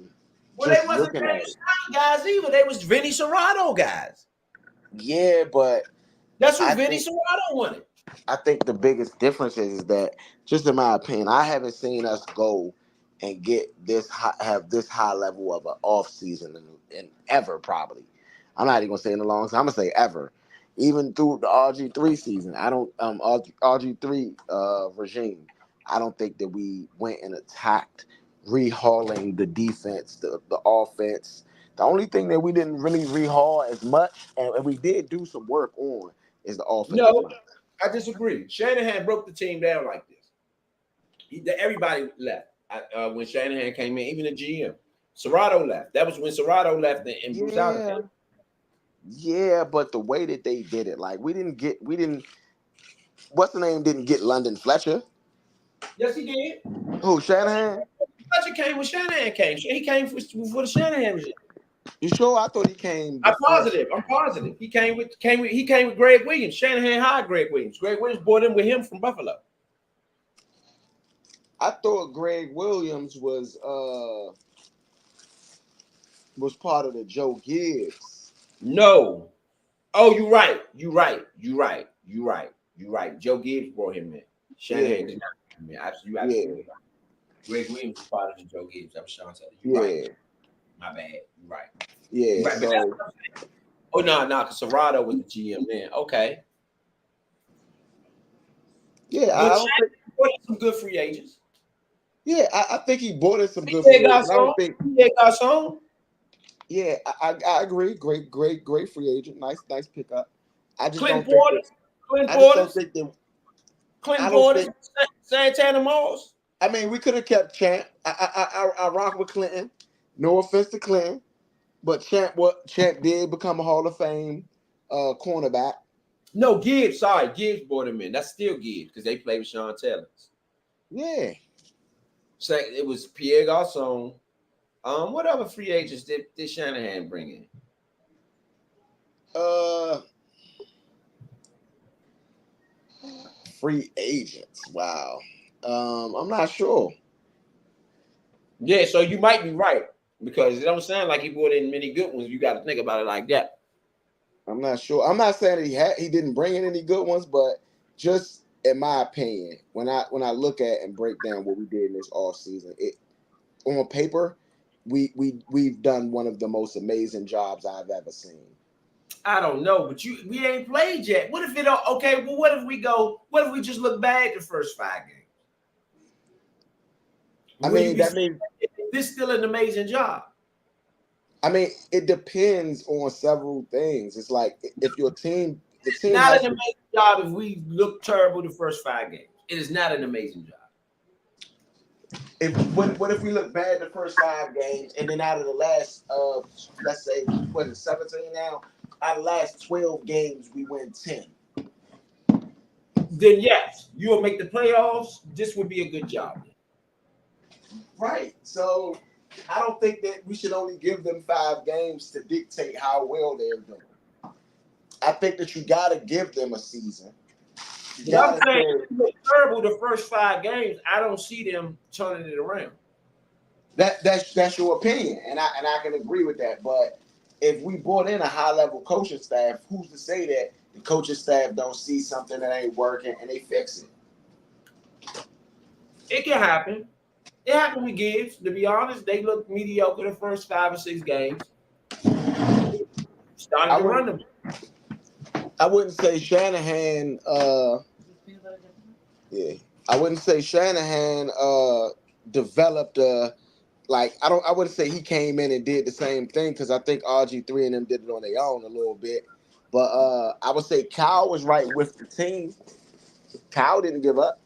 they just wasn't looking Daniel at it, Snyder guys either. They was Vinny Serrato guys. yeah, but That's who I Vinny think Serrato wanted. I think the biggest difference is that, just in my opinion, I haven't seen us go and get have this high level of an off season in ever probably. I'm not even gonna say in a long time. I'm gonna say ever. Even through the RG3 season, I don't RG3 regime. I don't think that we went and attacked, rehauling the defense, the offense. The only thing that we didn't really rehaul as much, and we did do some work on, is the offensive No, line. I disagree. Shanahan broke the team down like this. Everybody left when Shanahan came in, even the GM. Serrato left. That was when Serrato left and Bruce Allen came. Yeah, yeah, but the way that they did it, like we didn't. What's the name? Didn't get London Fletcher. Yes, he did. Who Shanahan? Fletcher came when Shanahan came. He came before the Shanahan was in. You sure? I thought he came I'm before. positive. I'm positive. He came with Greg Williams. Shanahan hired Greg Williams. Greg Williams brought him with him from Buffalo. I thought Greg Williams was part of the Joe Gibbs. No. Oh, you're right. You're right. You're right. You're right. You're right. Joe Gibbs brought him in. Shanahan Yeah, did not bring him in. You yeah, absolutely right. Greg Williams was part of the Joe Gibbs. That was Sean Taylor. You're right. yeah, My bad. You're right. You're yeah. right. But that's So what I'm saying. Oh no, because Serrato was the GM then. Okay. yeah, But I don't think. Shanahan brought in some good free agents. Yeah, I think he brought in some good Pierre free agents. I Garcon. don't think. Pierre Garcon. Yeah, I agree. Great free agent. Nice pickup. I just Clinton don't think that. Portis. Clinton I just don't Portis. think that. Clinton I don't Portis. think. Santana Moss. I mean, we could have kept Champ. I rock with Clinton. No offense to Clinton, but Champ did become a Hall of Fame cornerback. No, Gibbs. Sorry, Gibbs brought him in. That's still Gibbs because they played with Sean Taylor. Yeah. So it was Pierre Garcon. What other free agents did Shanahan bring in? Uh, free agents. Wow. I'm not sure. Yeah, so you might be right because it don't sound like he brought in many good ones. You got to think about it like that. I'm not sure. I'm not saying that he didn't bring in any good ones, but just in my opinion, when I look at and break down what we did in this off season, it on paper, we've done one of the most amazing jobs I've ever seen. I don't know, but we ain't played yet. What if it don't? Okay, well, what if we go? What if we just look bad the first 5 games? I Will you mean, be that saying means this is still an amazing job? I mean, it depends on several things. It's like if the team Not has an to. amazing job if we look terrible the first 5 games. It is not an amazing job. If what if we look bad the first 5 games, and then out of the last let's say what is it, 17 now, out of the last 12 games we win 10. Then yes, you will make the playoffs. This would be a good job. Right. So I don't think that we should only give them 5 games to dictate how well they're doing. I think that you got to give them a season. You But I'm got to saying say if we look terrible the first 5 games. I don't see them turning it around. that's your opinion, and I can agree with that. But if we brought in a high level coaching staff, who's to say that the coaching staff don't see something that ain't working and they fix it? It can happen. It happened with Gibbs. To be honest, they looked mediocre the first 5 or 6 games. Started I to run wouldn't them. I wouldn't say Shanahan yeah. I wouldn't say Shanahan developed I wouldn't say he came in and did the same thing because I think RG3 and them did it on their own a little bit. But I would say Kyle was right with the team. Kyle didn't give up.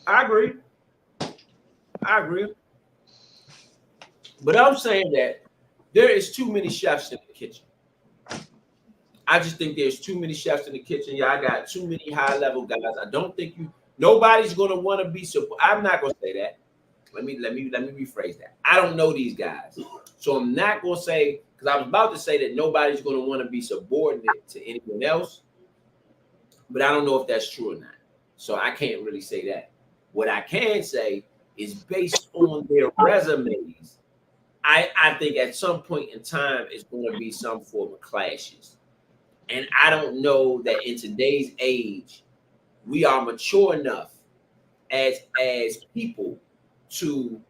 I agree. I agree. But I'm saying that there is too many chefs in the kitchen. I just think there's too many chefs in the kitchen. Yeah, I got too many high level guys. I don't think nobody's gonna want to be I'm not gonna say that. Let me rephrase that. I don't know these guys. So I'm not gonna say because I was about to say that nobody's gonna want to be subordinate to anyone else, but I don't know if that's true or not. So I can't really say that. What I can say is based on their resumes, I think at some point in time it's going to be some form of clashes. And I don't know that in today's age we are mature enough as people to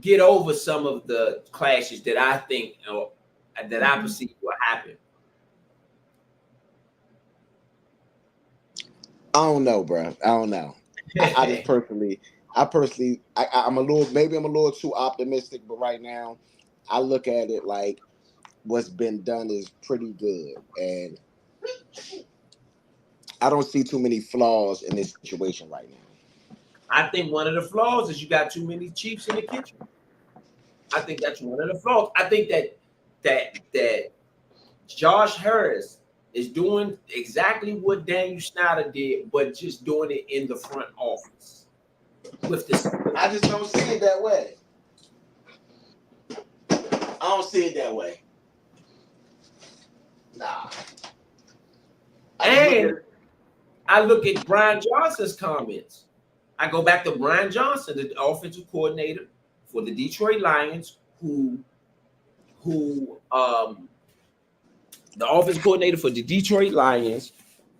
get over some of the clashes that I think that I perceive will happen. I don't know, bro. I don't know. I just personally, I'm a little, maybe I'm a little too optimistic, but right now, I look at it like what's been done is pretty good, and I don't see too many flaws in this situation right now. I think one of the flaws is you got too many chiefs in the kitchen. I think that's one of the flaws. I think that Josh Harris is doing exactly what Daniel Snyder did, but just doing it in the front office with this. I just don't see it that way. I don't see it that way. Nah. I just look at And it. I look at Brian Johnson's comments. I go back to Brian Johnson, the offensive coordinator for the Detroit Lions, who the offensive coordinator for the Detroit Lions,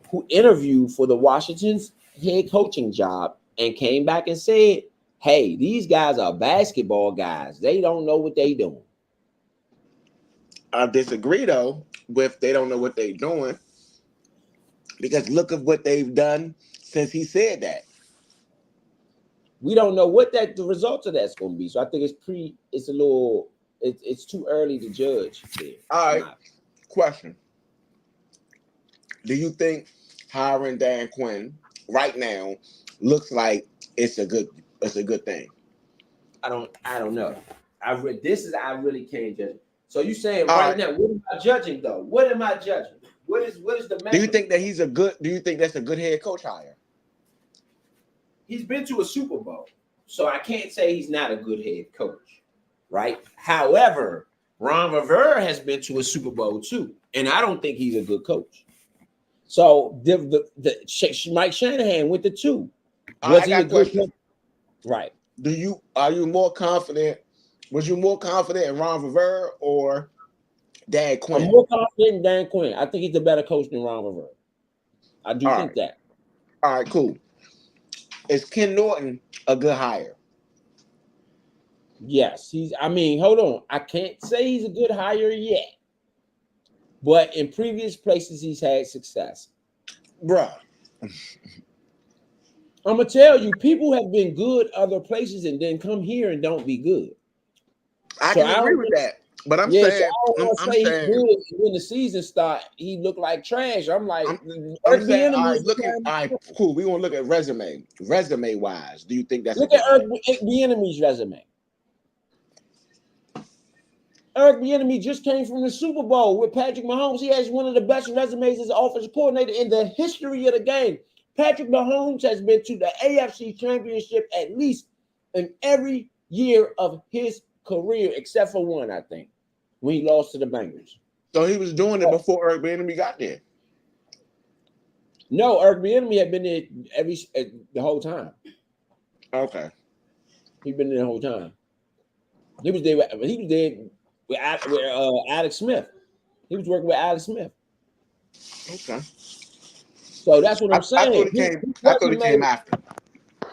who interviewed for the Washington's head coaching job and came back and said, "Hey, these guys are basketball guys. They don't know what they doing." I disagree though with they don't know what they're doing because look at what they've done since he said that. We don't know what the results of that's going to be. So I think it's a little, it's too early to judge there. All right, question: do you think hiring Dan Quinn right now looks like it's a good thing? I don't know. I really can't judge. So you saying All right right. now, what am I judging though? What am I judging? What is the Do you measurement? think that he's a good? Do you think that's a good head coach hire? He's been to a Super Bowl, so I can't say he's not a good head coach, right? However, Ron Rivera has been to a Super Bowl too, and I don't think he's a good coach. So Mike Shanahan went to two. All right, Was I he got a a good question. coach? Right. Are you more confident? Was you more confident in Ron Rivera or Dan I'm Quinn? more confident in Dan Quinn. I think he's a better coach than Ron Rivera. I do All think right, that. all right, cool. Is Ken Norton a good hire? Yes, I mean, hold on. I can't say he's a good hire yet, but in previous places he's had success. Bruh, I'm gonna tell you, people have been good other places and then come here and don't be good. I So can I agree don't with think, that. But I'm yeah, so saying, I don't want to I'm say he's saying, good. And when the season start, he looked like trash. I'm like, I'm, I'm Irk saying, all Enemy right, is the looking, prime all right, example. cool. We gonna look at resume wise. Do you think that's a Look at good hire? Irk Enemy's resume. Eric Bieniemy just came from the Super Bowl with Patrick Mahomes. He has one of the best resumes as an offensive coordinator in the history of the game. Patrick Mahomes has been to the AFC Championship at least in every year of his career, except for one, I think, when he lost to the Bengals. So he was doing it before Eric Bieniemy got there. No, Eric Bieniemy had been there the whole time. Okay. He's been there the whole time. He was there. He was there with Alex Smith. He was working with Alex Smith. Okay. So that's what I'm I thought saying. he came. His I thought he came resume, after.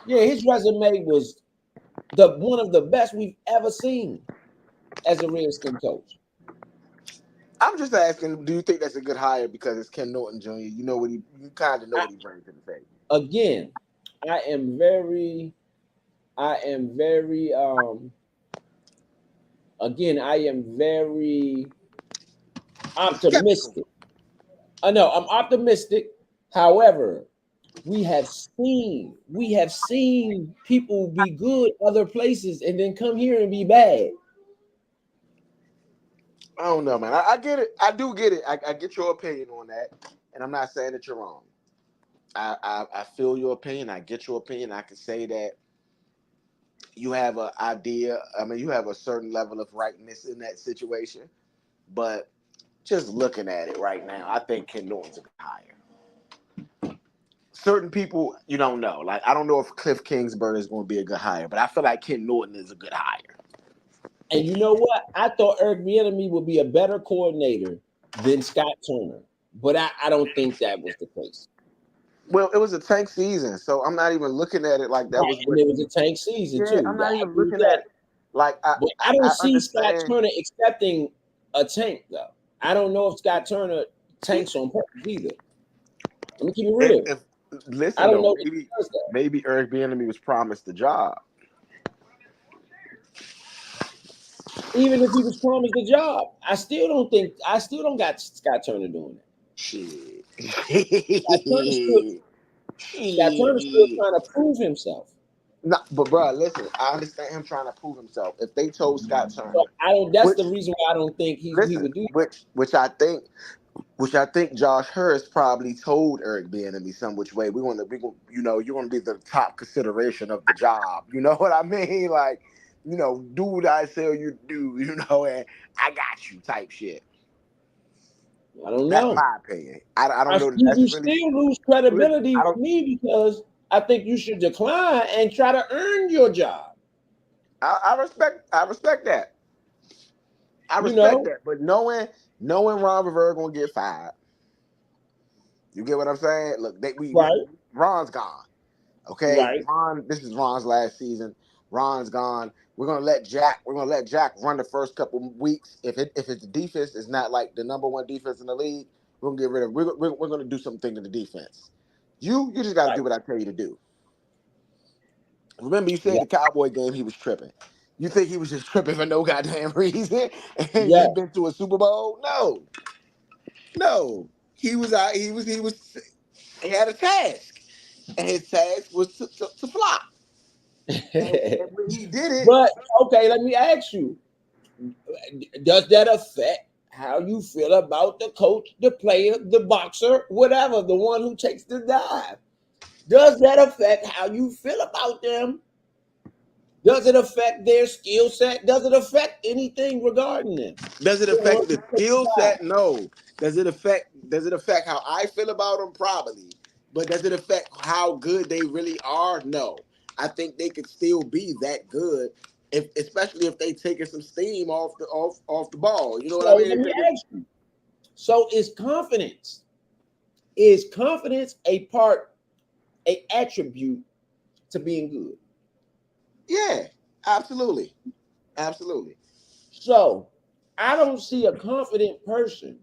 Yeah, his resume was the one of the best we've ever seen as a Redskin coach. I'm just asking, do you think that's a good hire because it's Ken Norton Jr.? You kind of know I, what he brings to the table. again, I am very, I am very, again, I am very Skeptical. optimistic. I know I'm optimistic. However, we have seen people be good other places and then come here and be bad. I don't know, man. I get it. I do get it. I get your opinion on that, and I'm not saying that you're wrong. I feel your opinion. I get your opinion. I can say that you have an idea. I mean, you have a certain level of rightness in that situation, but just looking at it right now, I think Ken Norton's a good hire. Certain people you don't know. Like I don't know if Cliff Kingsbury is going to be a good hire, but I feel like Ken Norton is a good hire. And you know what? I thought Eric Bieniemy would be a better coordinator than Scott Turner, but I don't think that was the case. Well, it was a tank season, so I'm not even looking at it like that Right, was and what it was he. a tank season Yeah, too. I'm Yeah, not I even agree with looking at that. it like But I don't I see Scott understand. Turner accepting a tank though. I don't know if Scott Turner tanks on purpose either. Let me keep it real. If I listen don't though, know if he does that. maybe Eric Bieniemy was promised the job. Even if he was promised a job, I still don't got Scott Turner doing that. Shit. Scott Turner's still Scott Turner's still Shit. trying to prove himself. No, but bro, listen, I understand him trying to prove himself. If they told Scott So Turner, I don't. That's which the reason why I don't think he listen, would do. which I think Josh Hurst probably told Eric Bieniemy some which way you're gonna be the top consideration of the job. You know what I mean? Like, do what I tell you to do. And I got you type shit. I don't That's know. my opinion. I don't know that You that's really. still lose Listen, credibility I with don't. me because I think you should decline and try to earn your job. I respect that. I You respect know, that. But knowing Ron Rivera gonna get fired, you get what I'm saying? Look, we right, Ron's gone. Okay, right, Ron. This is Ron's last season. Ron's gone. We're gonna let Jack run the first couple weeks. If the defense is not like the number one defense in the league, we're gonna get rid of. We're gonna do something to the defense. You just got to right. do what I tell you to do. Remember, you said Yeah, the Cowboy game he was tripping. You think he was just tripping for no goddamn reason? And yeah. he been to a Super Bowl? No, no. He was out. He was. He had a task, and his task was to flop. And when he did it, But okay, let me ask you: does that affect how you feel about the coach, the player, the boxer, whatever, the one who takes the dive? Does that affect how you feel about them? Does it affect their skill set? Does it affect anything regarding them? does it The one affect who the takes the skill dive. set? No. Does it affect how I feel about him? Probably. But does it affect how good they really are? No. I think they could still be that good, especially if they taking some steam off the ball. You know what I So mean? let They me taking, ask you. So is confidence a part, a attribute to being good? yeah, absolutely, absolutely. So I don't see a confident person,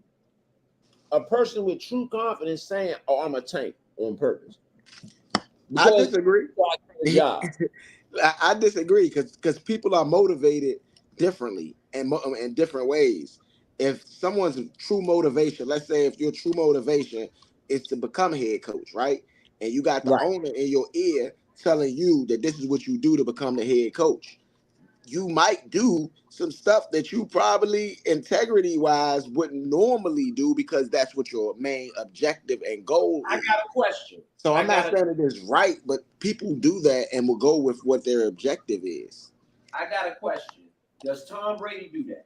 a person with true confidence saying, "Oh, I'm a tank on purpose," I because disagree. I get a job. I disagree because people are motivated differently and in different ways. If someone's true motivation, let's say if your true motivation is to become head coach, right? And you got the Right. owner in your ear telling you that this is what you do to become the head coach, you might do some stuff that you probably integrity wise wouldn't normally do because that's what your main objective and goal I is. got a question. So I I'm not got a saying it is right, but people do that and will go with what their objective is. I got a question. Does Tom Brady do that?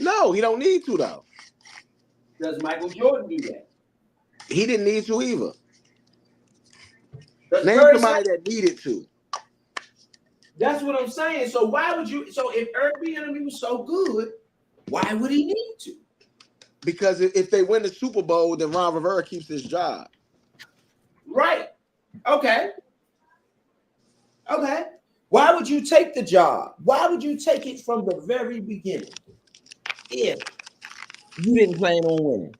No, he don't need to though. Does Michael Jordan do that? He didn't need to either. Does Name Curry Sack? somebody that needed to. That's what I'm saying. So why would you? So if Eric Bieniemy was so good, why would he need to? Because if they win the Super Bowl, then Ron Rivera keeps his job. Right. Okay. Okay. Why would you take the job? Why would you take it from the very beginning if you didn't plan on winning?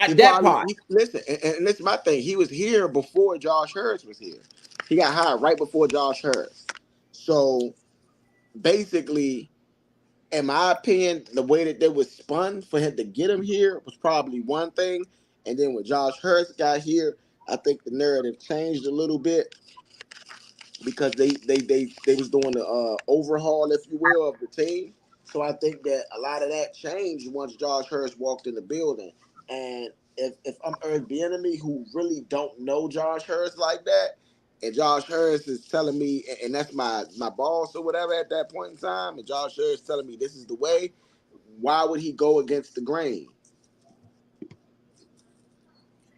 He At that probably part, listen, and this is my thing. He was here before Josh Harris was here. He got hired right before Josh Harris. So basically, in my opinion, the way that they was spun for him to get him here was probably one thing. And then when Josh Harris got here, I think the narrative changed a little bit because they was doing the overhaul, if you will, of the team. So I think that a lot of that changed once Josh Harris walked in the building. And if I'm Eric Bieniemy, who really don't know Josh Harris like that, and Josh Harris is telling me, and that's my boss or whatever at that point in time, and Josh Harris telling me this is the way, why would he go against the grain?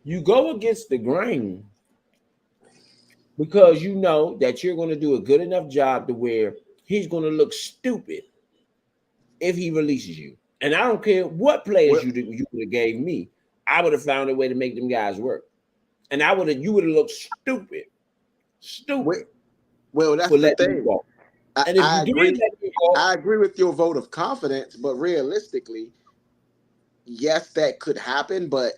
you go against the grain because you know that you're going to do a good enough job to where he's going to look stupid if he releases you. And I don't care what players Well, you would have gave me, I would have found a way to make them guys work. And you would have looked stupid, well, stupid well, for that's the letting me thing. walk. I, And if I you did agree. let me walk, I agree with your vote of confidence, but realistically, yes, that could happen. But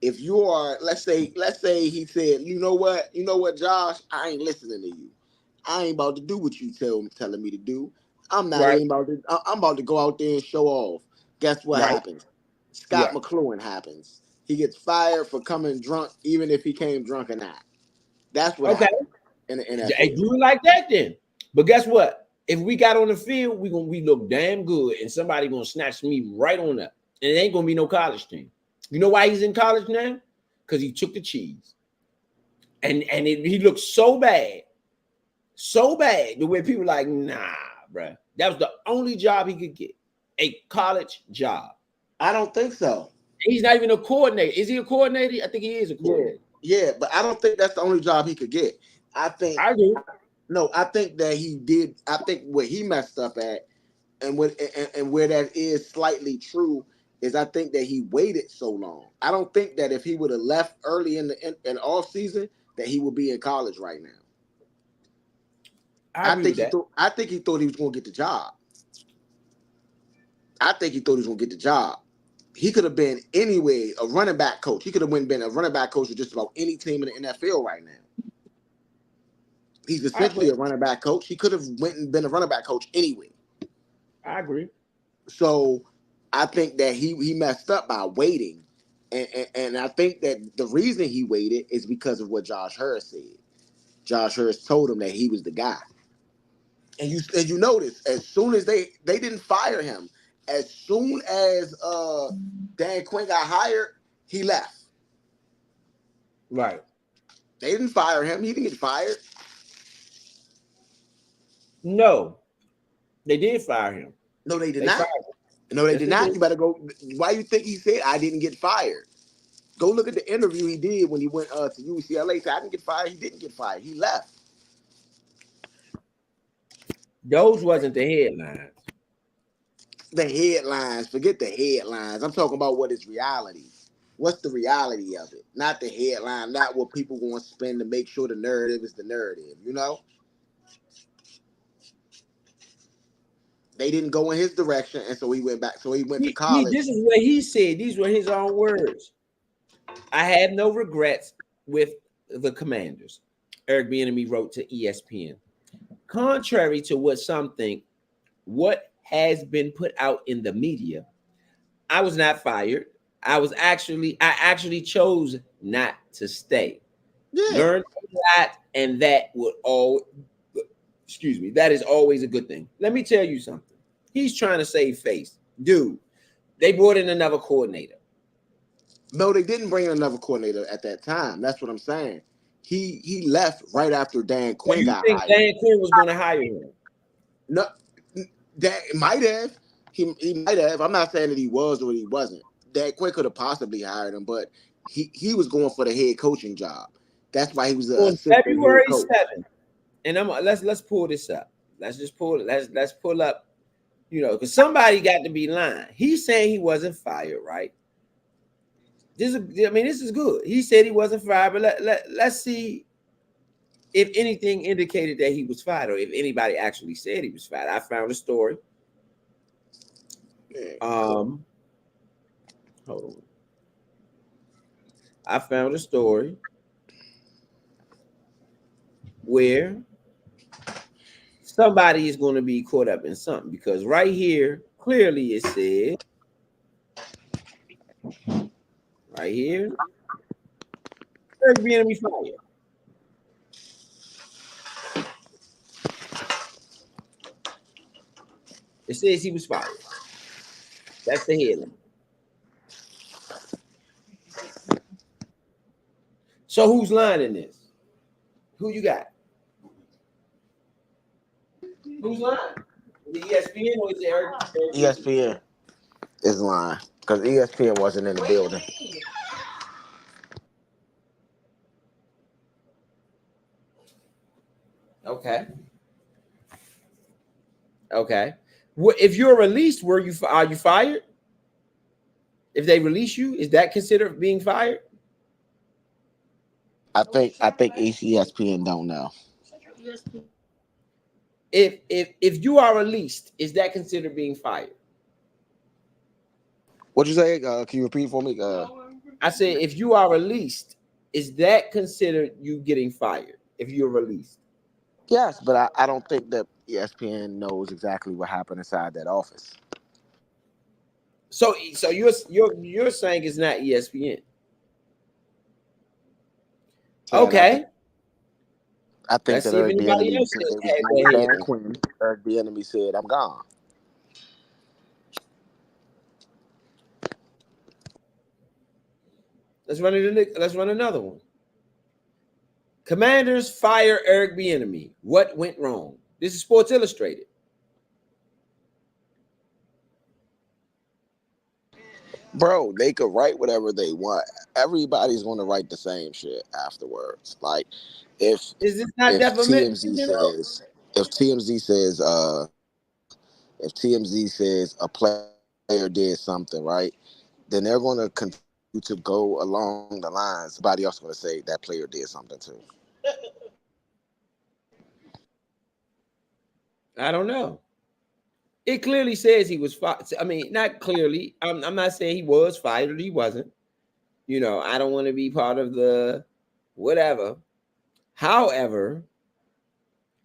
if you are, let's say he said, you know what, Josh, I ain't listening to you. I ain't about to do what you telling me to do. I'm not right, even about to. I'm about to go out there and show off. Guess what right, happens? Scott yeah. McLuhan happens. He gets fired for coming drunk, even if he came drunk or not. That's what Okay. happened in the Hey, NFL. do it like that then. But guess what? If we got on the field, we look damn good, and somebody gonna snatch me right on up. And it ain't gonna be no college team. You know why he's in college now? Because he took the cheese. He looked so bad, the way people like, nah, bruh. That was the only job he could get. A college job. I don't think so. He's not even a coordinator. Is he a coordinator? I think he is a Yeah, coordinator. yeah, but I don't think that's the only job he could get. I think I do. no, I think that he did. I think where he messed up at, and where that is slightly true, is I think that he waited so long. I don't think that if he would have left early in off season, that he would be in college right now. I agree with that. I think he thought he was going to get the job. I think he thought he was going to get the job. He could have been anyway a running back coach. He could have been a running back coach of just about any team in the NFL right now. He's I essentially agree. a running back coach. He could have went and been a running back coach anyway. I agree. So I think that he messed up by waiting, and I think that the reason he waited is because of what Josh Harris said. Josh Harris told him that he was the guy, and you notice as soon as they didn't fire him, as soon as Dan Quinn got hired, he left. Right. They didn't fire him. He didn't get fired. No, they did fire him. No, they did They fired not. him. No, they Yes, did they not. did. You better go. Why you think he said I didn't get fired? Go look at the interview he did when he went to UCLA. Said I didn't get fired. He didn't get fired. He left. Those wasn't the headlines. The headlines. Forget the headlines. I'm talking about what is reality. What's the reality of it? Not the headline. Not what people going to spend to make sure the narrative is the narrative. You know, they didn't go in his direction, and so he went back. So he went to college. This is what he said. These were his own words. I have no regrets with the Commanders. Eric Bieniemy wrote to ESPN. Contrary to what some think, what has been put out in the media, I was not fired. I actually chose not to stay. Yeah. Learned a lot, and that would all excuse me, that is always a good thing. Let me tell you something. He's trying to save face. Dude, they brought in another coordinator. No, they didn't bring in another coordinator at that time. That's what I'm saying. He left right after Dan So Quinn you got think hired. Dan Quinn was going to hire him? No, that might have. He might have. I'm not saying that he was or he wasn't. Dan Quinn could have possibly hired him, but he was going for the head coaching job. That's why he was an On assistant head February coach. 7th, and let's pull this up. Let's just pull it. Let's pull up, because somebody got to be lying. He's saying he wasn't fired, right? This is good. He said he wasn't fired, but let's see if anything indicated that he was fired, or if anybody actually said he was fired. I found a story. Yeah. Um, hold on. I found a story where somebody is going to be caught up in something, because right here clearly it said, right here, Eric Bieniemy fired. It says he was fired. That's the headline. So who's lying in this? Who you got? Who's lying? Is it ESPN or is it Eric Bieniemy? ESPN is lying because ESPN wasn't in the building. Okay. Okay. If you're released, are you fired? If they release you, is that considered being fired? I think ESPN don't know. If you are released, is that considered being fired? What'd you say? Can you repeat for me? I said if you are released, is that considered you getting fired if you're released? Yes, but I don't think that ESPN knows exactly what happened inside that office. So you're saying it's not ESPN. And Okay. I think Let's that see if Eric anybody Bieniemy, else because they was had hiring their Dan head. Quinn, Eric Bieniemy said, "I'm gone." Let's run another one. Commanders fire Eric Bieniemy. What went wrong? This is Sports Illustrated. Bro, they could write whatever they want. Everybody's going to write the same shit afterwards. Like if Is this not if defamation? TMZ says if TMZ says a player did something, right? Then they're going to continue to go along the lines. Somebody else going to say that player did something too. I don't know. It clearly says he was fired. I mean, not clearly. I'm not saying he was fired or he wasn't. I don't want to be part of the whatever. However,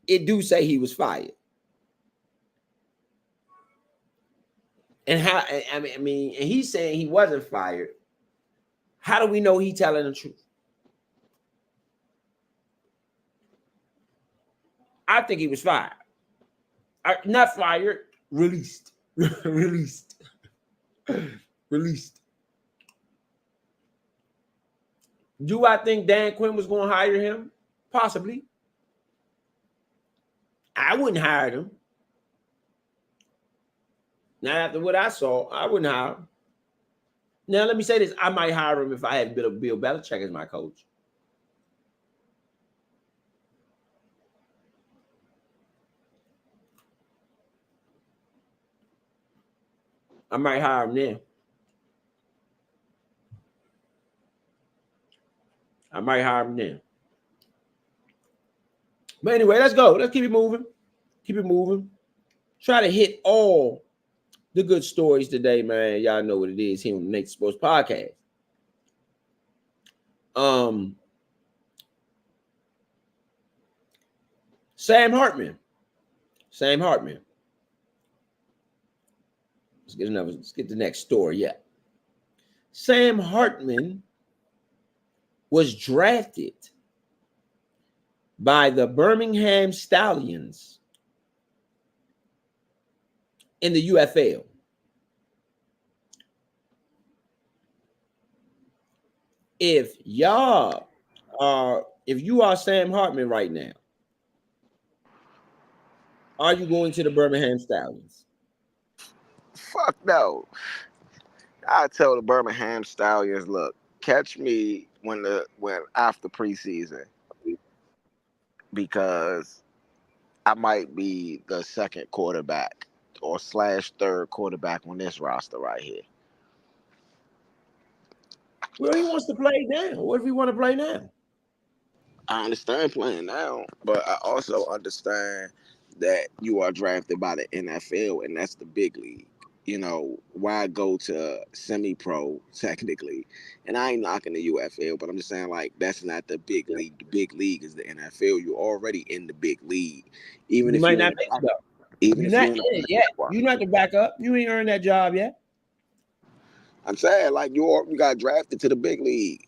it do say he was fired. And how? I mean, and he's saying he wasn't fired. How do we know he telling the truth? I think he was fired. Not fired, released, released, released. Do I think Dan Quinn was going to hire him? Possibly. I wouldn't hire him. Not after what I saw, I wouldn't hire him. Now, let me say this. I might hire him if I had Bill Belichick as my coach. I might hire him then. I might hire him then. But anyway, let's go. Let's keep it moving. Keep it moving. Try to hit all the good stories today, man. Y'all know what it is here on the Nate Sports Podcast. Um, Sam Hartman. Sam Hartman. Let's get the next story. Yeah. Sam Hartman was drafted by the Birmingham Stallions in the UFL. If you are Sam Hartman right now, are you going to the Birmingham Stallions? Fuck no. I tell the Birmingham Stallions, look, catch me when after preseason because I might be the second quarterback or slash third quarterback on this roster right here. Well, he wants to play now. What if he want to play now? I understand playing now, but I also understand that you are drafted by the NFL, and that's the big league. You know, why go to semi-pro technically? And I ain't knocking the UFL, but I'm just saying like that's not the big league. The big league is the NFL. You're already in the big league, even You if might you not in be the, though. even You're if not you in in the it practice yet. squad. You're not the backup. You ain't earned that job yet. I'm saying like you got drafted to the big league.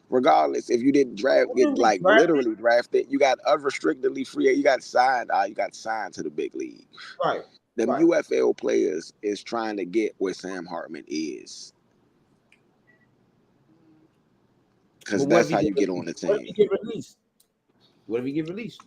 Regardless, if you didn't What do you get mean like drafted? literally drafted, you got unrestrictedly free. You got signed. You got signed to the big league. Right. Them Right. UFL players is trying to get where Sam Hartman is, But because what if that's he how get you get on released? the What if team. he get released? What if he get released?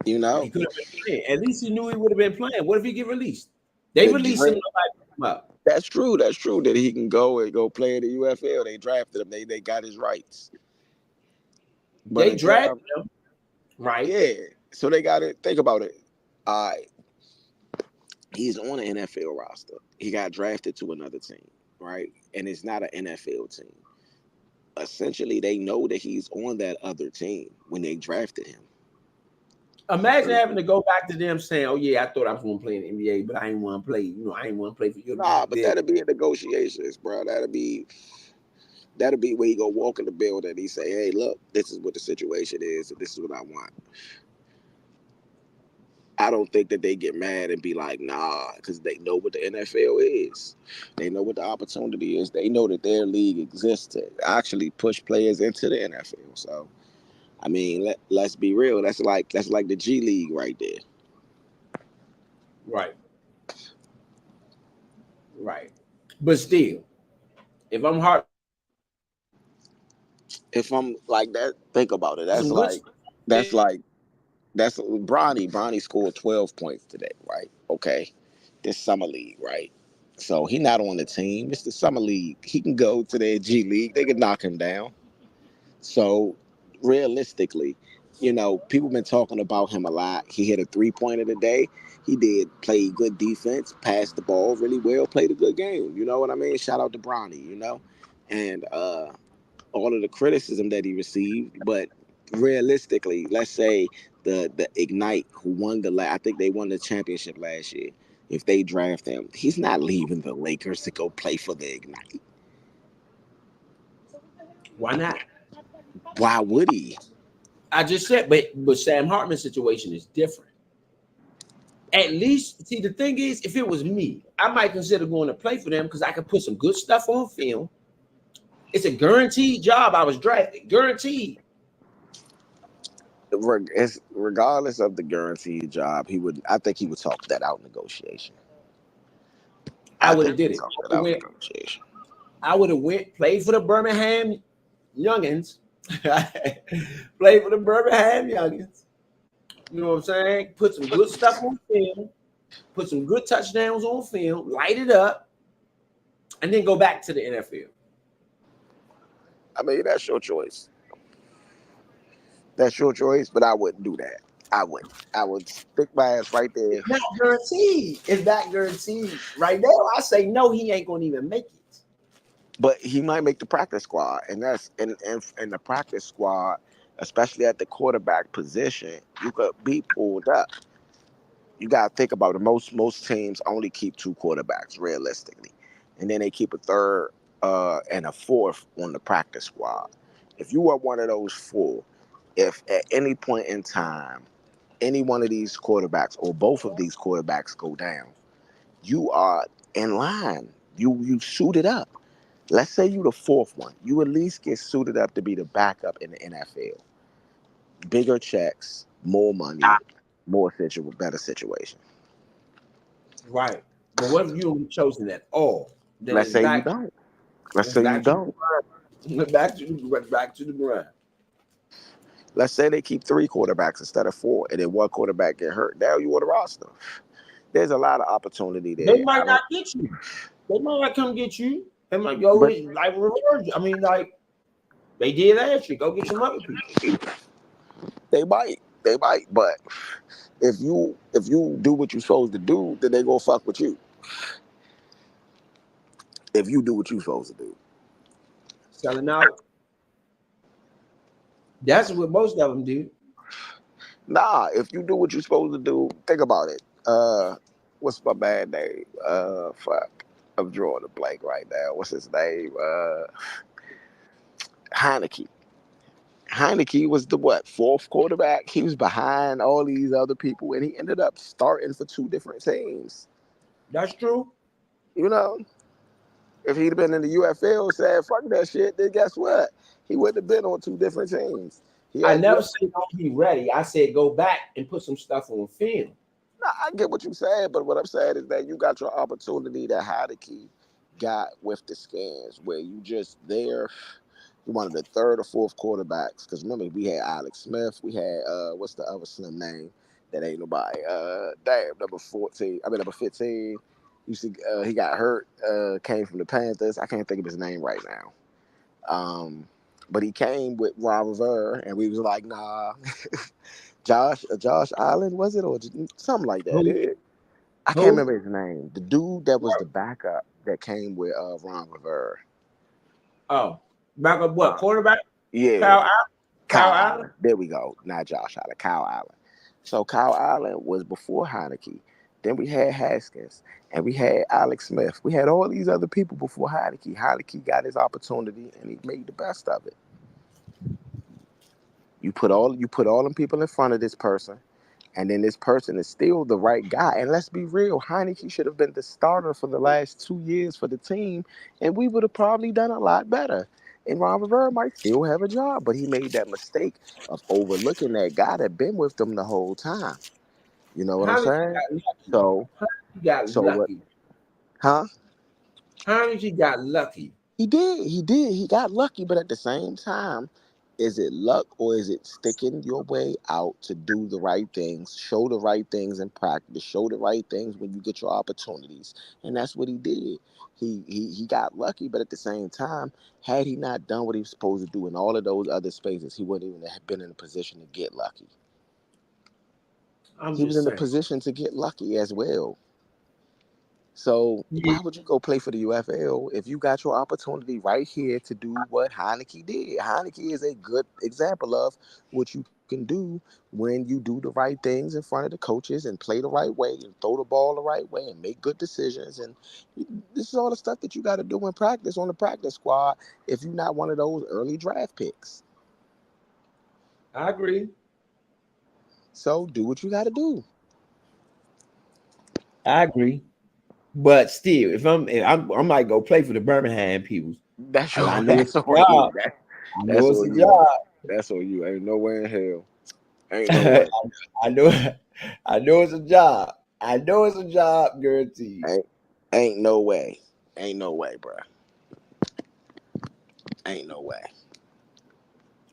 You He know, could have been playing. At least he knew he would have been playing. What if he get released? They the release him. dream. Nobody pick him up. That's true. That's true that he can go and go play at the UFL. They drafted him. They got his rights. But They until drafted him. Right. yeah, so they got it. Think about it. Uh, he's on an NFL roster. He got drafted to another team, right? And it's not an NFL team. Essentially, they know that he's on that other team when they drafted him. Imagine So, having to go back to them saying, "Oh yeah, I thought I was going to play in the NBA, but I didn't want to play. You know, I didn't want to play for your nah, but big." that'll be in negotiations, bro. That'll be where he go walk in the building. He say, "Hey, look, this is what the situation is, and this is what I want." I don't think that they get mad and be like, "Nah," because they know what the NFL is. They know what the opportunity is. They know that their league exists to actually push players into the NFL. So, I mean, let's be real. That's like the G League right there. Right. Right. But still, if I'm hard, If I'm like that, think about it. some good stuff. That's like that's Bronny. Bronny scored 12 points today, right? Okay, this summer league, right? So he not on the team. It's the summer league. He can go to the G League. They could knock him down. So realistically, people been talking about him a lot. He hit a 3-pointer today. He did play good defense, passed the ball really well, played a good game. You know what I mean? Shout out to Bronny, and all of the criticism that he received. But realistically, let's say the Ignite who won I think they won the championship last year. If they draft him, he's not leaving the Lakers to go play for the Ignite. Why not? Why would he? I just said, but Sam Hartman's situation is different. At least, see, the thing is, if it was me, I might consider going to play for them because I could put some good stuff on film. It's a guaranteed job. I was drafted, guaranteed. Regardless of the guaranteed job, he would. I think he would talk that out in negotiation. I I would have think he did would it. talk that out in negotiation. I would have went played for the Birmingham Youngins. Played for the Birmingham Youngins. You know what I'm saying? Put some good stuff on film. Put some good touchdowns on film. Light it up, and then go back to the NFL. I mean, that's your choice. That's your choice, but I wouldn't do that. I wouldn't. I would stick my ass right there. Not guaranteed. It's not guaranteed. Right now, I say no. He ain't gonna even make it. But he might make the practice squad, and that's in the practice squad, especially at the quarterback position, you could be pulled up. You gotta think about it. Most teams only keep two quarterbacks realistically, and then they keep a third and a fourth on the practice squad. If you are one of those four, if at any point in time any one of these quarterbacks or both of these quarterbacks go down, you are in line. You suited up. Let's say you the fourth one. You at least get suited up to be the backup in the NFL. Bigger checks, more money, better situation. Right. But what if you don't get chosen at all? Then Let's it's say you back. don't. Let's It's say you back to don't. back to the grind. Let's say they keep three quarterbacks instead of four, and then one quarterback get hurt. Now you on the roster. There's a lot of opportunity They there. might I don't. not get you. They might not come get you. They might go But like reverse. I mean, like they did last year. Go get some other people. they might. They might. But if you do what you're supposed to do, then they gonna fuck with you. If you do what you're supposed to do. Selling out. That's what most of them do. Nah, if you do what you're supposed to do, think about it. What's my bad name? Fuck. I'm drawing a blank right now. What's his name? Heineke. Heineke was the what, fourth quarterback? He was behind all these other people and he ended up starting for two different teams. That's true. You know, if he'd have been in the UFL and said, fuck that shit, then guess what? He wouldn't have been on two different teams. He I had never UFL. said don't be ready. I said go back and put some stuff on film. Nah, I get what you said, but what I'm saying is that you got your opportunity that Heineke got with the scans, where you just there. You wanted the third or fourth quarterbacks, because remember we had Alex Smith, we had what's the other slim name that ain't nobody? Damn, number 14. I mean number 15. You see, he got hurt. Came from the Panthers. I can't think of his name right now. But he came with Ron Rivera, and we was like, nah. Josh Allen was it or something like that? Who? I can't Who? remember his name. The dude that was the backup that came with Ron Rivera. Oh, back up what? Uh, Quarterback? yeah, Kyle Allen? Kyle Kyle Allen? Allen. There we go. Not Josh Allen. Kyle Allen. So Kyle Allen was before Heineke. Then we had Haskins and we had Alex Smith. We had all these other people before Heineke. Heineke got his opportunity and he made the best of it. You put all them people in front of this person, and then this person is still the right guy. And let's be real, Heineke should have been the starter for the last 2 years for the team, and we would have probably done a lot better. And Ron Rivera might still have a job, but he made that mistake of overlooking that guy that been with them the whole time. You know what I'm How did saying? you got lucky? So, How did you got so what? lucky? Huh? How did you got lucky? He did. He did. He got lucky, but at the same time, is it luck or is it sticking your way out to do the right things, show the right things in practice, show the right things when you get your opportunities? And that's what he did. He got lucky, but at the same time, had he not done what he was supposed to do in all of those other spaces, he wouldn't even have been in a position to get lucky. I'm He was just in a saying. position to get lucky as well. So Yeah, why would you go play for the UFL if you got your opportunity right here to do what Heineke did? Heineke is a good example of what you can do when you do the right things in front of the coaches and play the right way and throw the ball the right way and make good decisions. And this is all the stuff that you got to do in practice on the practice squad if you're not one of those early draft picks. I agree. So do what you got to do. I agree. But still, I might go play for the Birmingham people. That's I your, know it's that's a on job. you. That, I know that's it's on a you. job. That's on you. Ain't no way in hell. Ain't no I way. know. I know it's a job. I know it's a job, guaranteed. Ain't ain't no way. Ain't no way, bro. Ain't no way.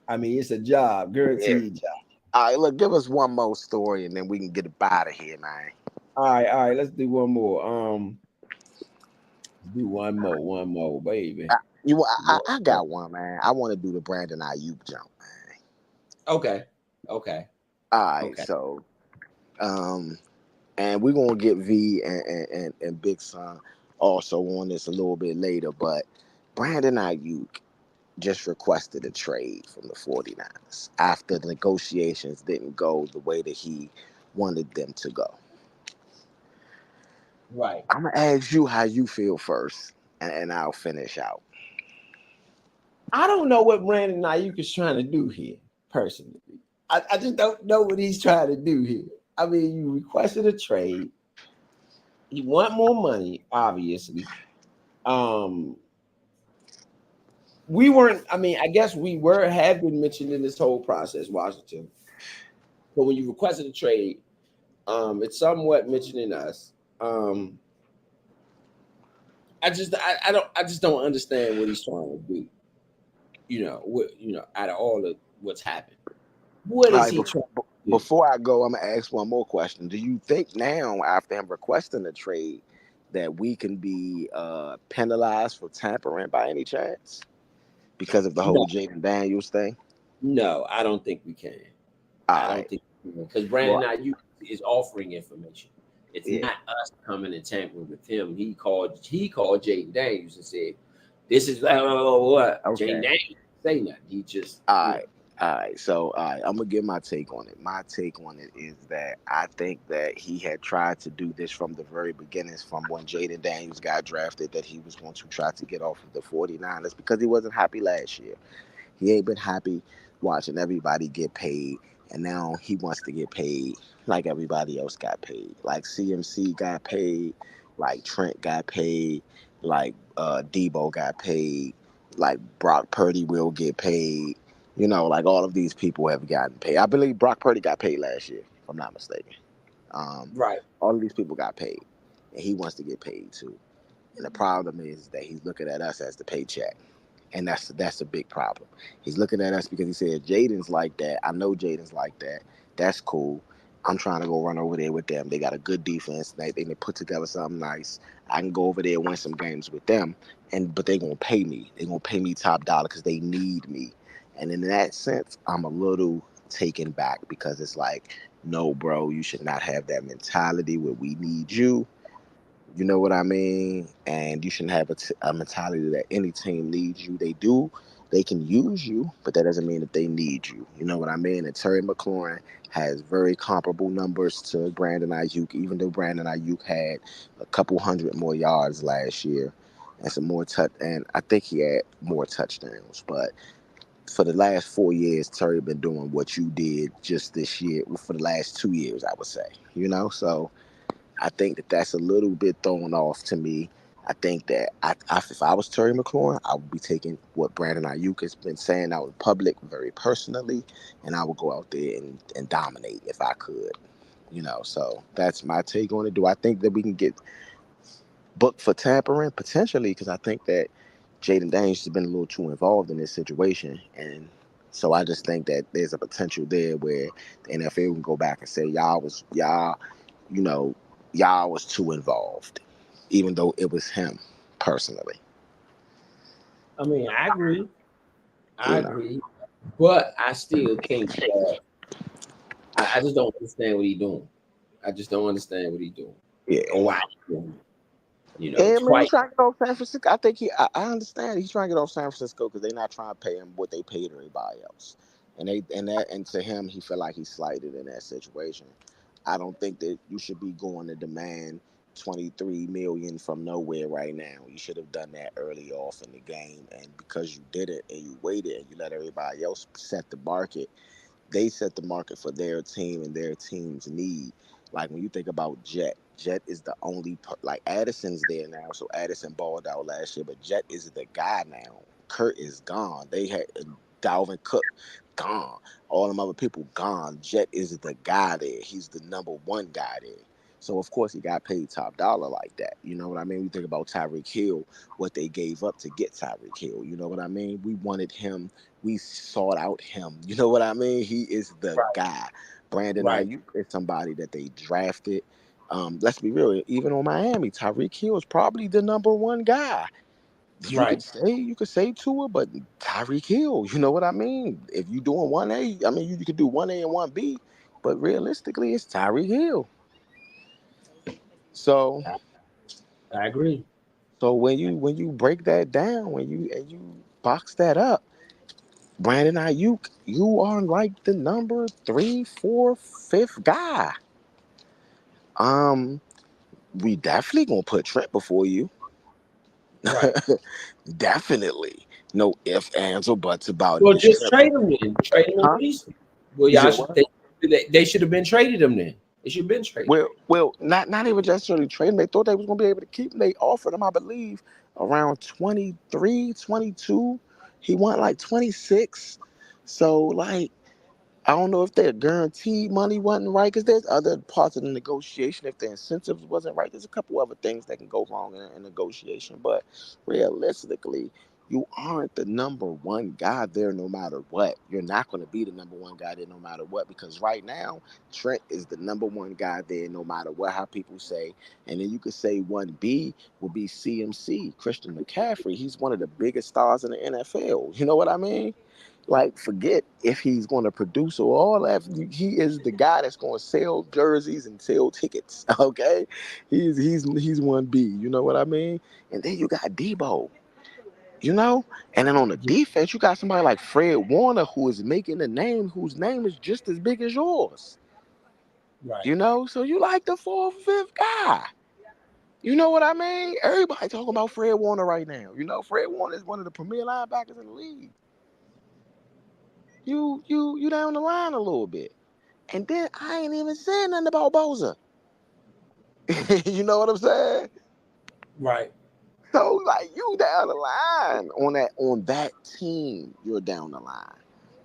I mean, it's a job, Yeah. guaranteed job. All right, look, give us one more story and then we can get up out of here, man. All right. Let's do one more. Do one more, baby. I, One I more. got one, man. I want to do the Brandon Ayuk jump, man. Okay. Okay. All right, Okay. so um, and we're gonna get V and Big Son also on this a little bit later, but Brandon Ayuk just requested a trade from the 49ers after the negotiations didn't go the way that he wanted them to go. Right. I'm gonna ask you how you feel first, and I'll finish out. I don't know what Brandon Ayuk is trying to do here, personally. I just don't know what he's trying to do here. I mean, you requested a trade. You want more money, obviously. Um, we weren't. I mean, I guess we were have been mentioned in this whole process, Washington. But when you requested a trade, it's somewhat mentioning us. Um, I just don't understand what he's trying to do. Out of all of what's happened, what All is right, he trying to do? before I go, I'm gonna ask one more question. Do you think now, after him requesting a trade, that we can be penalized for tampering by any chance because of the No, whole Jaden Daniels thing? no, I don't think we can. All I don't right. think because Brandon Well, Ayuk is offering information. It's Yeah. not us coming and tampering with him. He called Jaden Daniels and said, "This is what Jaden Okay. Daniels didn't say nothing. He just All right. All right. So, all right, I'm gonna give my take on it. My take on it is that I think that he had tried to do this from the very beginnings, from when Jaden Daniels got drafted, that he was going to try to get off of the 49ers because he wasn't happy last year. He ain't been happy watching everybody get paid, and now he wants to get paid like everybody else got paid. Like CMC got paid, like Trent got paid, like Debo got paid, like Brock Purdy will get paid. Like all of these people have gotten paid. I believe Brock Purdy got paid last year, if I'm not mistaken. Um, right, all of these people got paid, and he wants to get paid too. And the problem is that he's looking at us as the paycheck, and that's a big problem. He's looking at us because he said Jaden's like that. I know Jaden's like that. That's cool. I'm trying to go run over there with them. They got a good defense. They put together something nice. I can go over there and win some games with them. But they gonna pay me. They gonna pay me top dollar because they need me. And in that sense, I'm a little taken back because it's like, no, bro, you should not have that mentality where we need you. You know what I mean? And you shouldn't have a mentality that any team needs you. They do. They can use you, but that doesn't mean that they need you. You know what I mean? And Terry McLaurin has very comparable numbers to Brandon Ayuk, even though Brandon Ayuk had a couple hundred more yards last year and some more and I think he had more touchdowns. But for the last 4 years, Terry been doing what you did just this year. For the last 2 years, I would say. So I think that that's a little bit thrown off to me. I think that if I was Terry McLaurin, I would be taking what Brandon Ayuk has been saying out in public very personally, and I would go out there and dominate if I could. So that's my take on it. Do I think that we can get booked for tampering? Potentially, because I think that Jaden Daniels has been a little too involved in this situation. And so I just think that there's a potential there where the NFL can go back and say, you know, y'all was too involved, even though it was him personally. I mean, I agree. I You know, agree, but I still can't. I just don't understand what he's doing. I just don't understand what he's doing yeah. or why he's doing it. Yeah, It's man, he's quite trying to get off San Francisco. I think I understand he's trying to get off San Francisco because they're not trying to pay him what they paid everybody else, and to him, he felt like he's slighted in that situation. I don't think that you should be going to demand 23 million from nowhere right now. You should have done that early off in the game, and because you did it and you waited and you let everybody else set the market, they set the market for their team and their team's need. Like when you think about Jet is the only like Addison's there now, so Addison balled out last year, but Jet is the guy now. Kurt is gone. They had Dalvin Cook gone. All them other people gone. Jet is the guy there. He's the number one guy there. So of course he got paid top dollar like that. You know what I mean? We think about Tyreek Hill, what they gave up to get Tyreek Hill. You know what I mean? We wanted him, we sought out him. You know what I mean? He is the right, guy. Brandon right, Ayuk is somebody that they drafted. Let's be real. Even on Miami, Tyreek Hill is probably the number one guy. right. You could say Tua, but Tyreek Hill. You know what I mean? If you doing 1A, I mean you could do 1A and 1B, but realistically, it's Tyreek Hill. So I, I agree. when you break that down, when you box that up, Brandon Ayuk, you are like the number three, four, fifth guy. Um, we definitely gonna put Trent before you. Right. Definitely. No ifs, ands, or buts about it. Well, Is just Trent? trade them then. Trade them and Huh? release them. Well, You y'all said should. what? They should have been traded them then. They should have been traded. Well, not even just really trading. They thought they was gonna be able to keep him. They offered him, I believe, around 23, 22. He went like 26. So like I don't know if their guaranteed money wasn't right because there's other parts of the negotiation. If the incentives wasn't right, there's a couple other things that can go wrong in a negotiation. But realistically, You aren't the number one guy there no matter what. You're not going to be the number one guy there no matter what, because right now, Trent is the number one guy there no matter what, how people say. And then you could say 1B will be CMC, Christian McCaffrey. He's one of the biggest stars in the NFL. You know what I mean? Like, forget if he's going to produce or all that. He is the guy that's going to sell jerseys and sell tickets. Okay, he's 1B. You know what I mean? And then you got Debo. You know, and then on the defense, you got somebody like Fred Warner who is making a name, whose name is just as big as yours. Right. You know, so you like the fourth, fifth guy. You know what I mean? Everybody talking about Fred Warner right now. You know, Fred Warner is one of the premier linebackers in the league. You down the line a little bit. And then I ain't even saying nothing about Boza. You know what I'm saying? Right. So like you down the line on that team, you're down the line.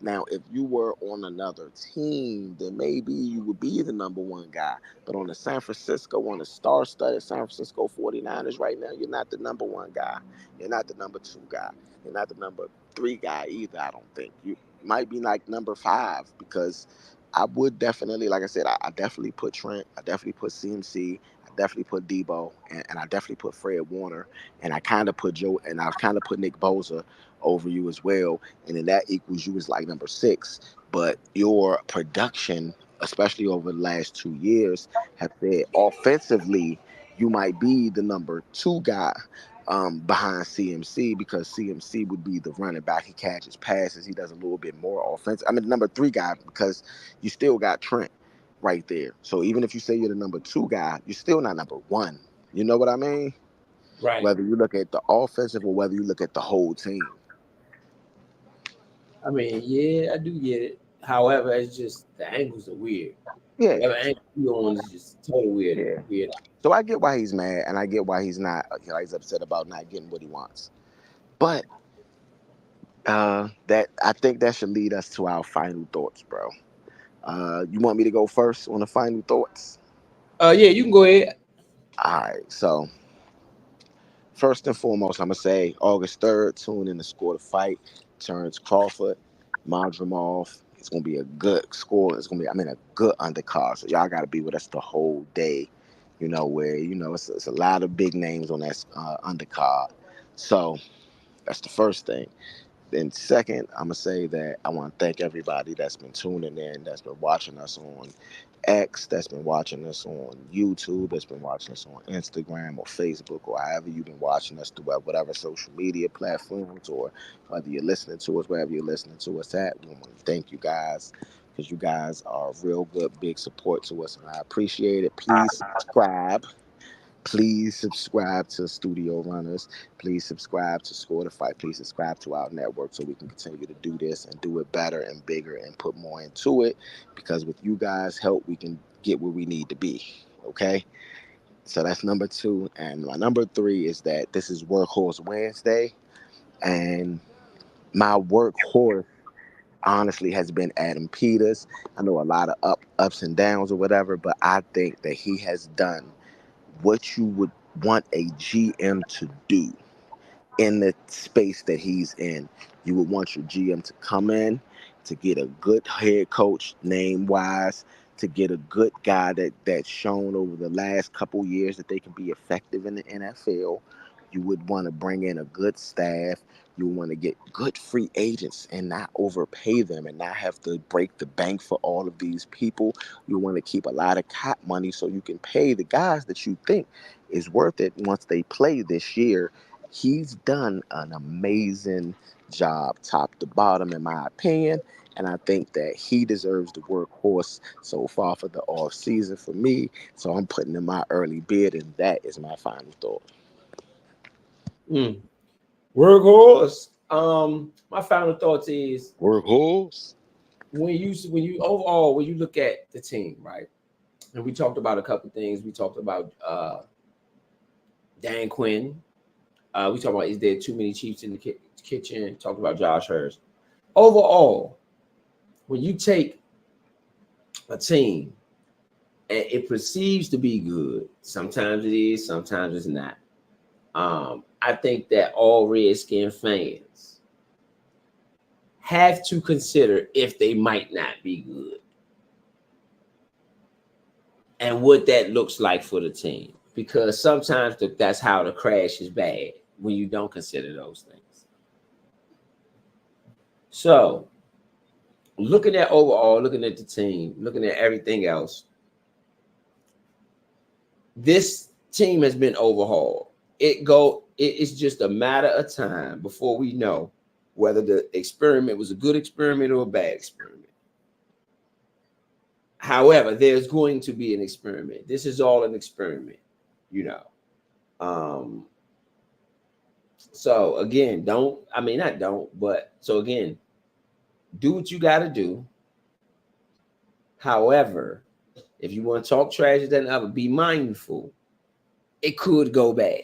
Now, if you were on another team, then maybe you would be the number one guy. But on the San Francisco, on the star-studded San Francisco 49ers right now, you're not the number one guy. You're not the number two guy. You're not the number three guy either, I don't think. You might be like number five because I would definitely, like I said, I definitely put Trent. I definitely put CMC. I definitely put Debo. And I definitely put Fred Warner. And I kind of put Joe, and I kind of put Nick Bosa over you as well, and then that equals you as like number six. But your production, especially over the last 2 years, have said offensively you might be the number two guy behind CMC, because CMC would be the running back. He catches passes. He does a little bit more offense. I mean, the number three guy, because you still got Trent right there. So even if you say you're the number two guy, you're still not number one. You know what I mean? Right. Whether you look at the offensive or whether you look at the whole team. I mean, yeah, I do get it. However, it's just the angles are weird. Yeah, Whatever angle you on is just totally weird. yeah. Weird. So I get why he's mad, and I get why he's not. He's upset about not getting what he wants. But that I think that should lead us to our final thoughts, bro. You want me to go first on the final thoughts? Yeah, you can go ahead. All right. So first and foremost, I'm gonna say August 3rd. Tune in to Score the Fight. Terrence Crawford, Madrimov. It's gonna be a good score. It's gonna be, I mean, a good undercard. So y'all gotta be with us the whole day. You know where it's a lot of big names on that undercard. So that's the first thing. Then second, I'm gonna say that I want to thank everybody that's been tuning in, that's been watching us on X, that's been watching us on YouTube, that's been watching us on Instagram or Facebook, or however you've been watching us through whatever social media platforms, or whether you're listening to us, wherever you're listening to us at. We want to thank you guys, because you guys are a real good, big support to us, and I appreciate it. Please subscribe. Please subscribe to Studio Runners. Please subscribe to Score the Fight. Please subscribe to our network so we can continue to do this and do it better and bigger and put more into it. Because with you guys' help, we can get where we need to be. Okay? So that's number two. And my number three is that this is Workhorse Wednesday. And my workhorse honestly has been Adam Peters. I know a lot of ups and downs or whatever, but I think that he has done what you would want a GM to do in the space that he's in. You would want your GM to come in, to get a good head coach name wise, to get a good guy that's shown over the last couple years that they can be effective in the NFL. You would want to bring in a good staff. You want to get good free agents and not overpay them and not have to break the bank for all of these people. You want to keep a lot of cap money so you can pay the guys that you think is worth it once they play this year. He's done an amazing job, top to bottom, in my opinion. And I think that he deserves the workhorse so far for the off season for me. So I'm putting in my early bid, and that is my final thought. Mm. Workhorse. My final thoughts is Workhorse. when you overall when you look at the team, right? And we talked about a couple things. We talked about Dan Quinn. We talked about is there too many Chiefs in the kitchen? Talked about Josh Hurst. Overall, when you take a team and it perceives to be good, sometimes it is, sometimes it's not. I think that all Redskin fans have to consider if they might not be good and what that looks like for the team. Because sometimes that's how the crash is bad when you don't consider those things. So, looking at overall, looking at the team, looking at everything else, this team has been overhauled. It's just a matter of time before we know whether the experiment was a good experiment or a bad experiment. However, there's going to be an experiment. This is all an experiment, you know. Um, so again, not don't, but so again, do what you got to do. However, if you want to talk trash than other, be mindful. It could go bad.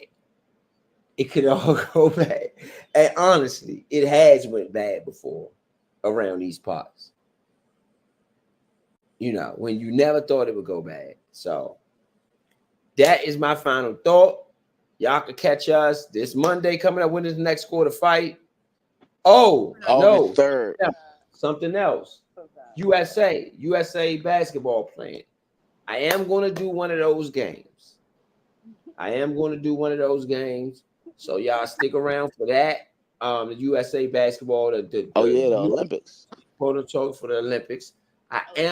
It could all go bad. And honestly, it has went bad before around these parts. You know, when you never thought it would go bad. So that is my final thought. Y'all can catch us this Monday coming up. When is the next quarter fight? Oh, August no. 3rd. Something else. USA basketball playing. I am going to do one of those games. So y'all stick around for that. The USA basketball, Oh yeah, the US Olympics. protocol for the Olympics.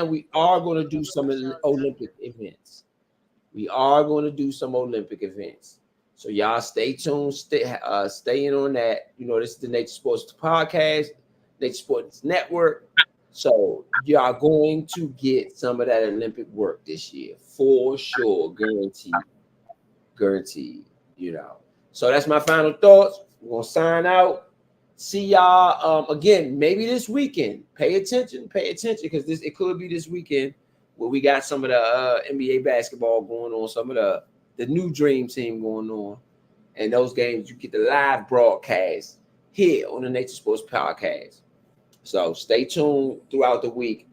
We are going to do some Olympic events. So y'all stay tuned, stay in on that. You know, this is the Nature Sports Podcast, Nature Sports Network. So y'all going to get some of that Olympic work this year for sure, guaranteed. You know. So that's my final thoughts. We're gonna sign out. See y'all again. Maybe this weekend. Pay attention because it could be this weekend where we got some of the NBA basketball going on, some of the new Dream Team going on, and those games you get the live broadcast here on the Nature Sports Podcast. So stay tuned throughout the week.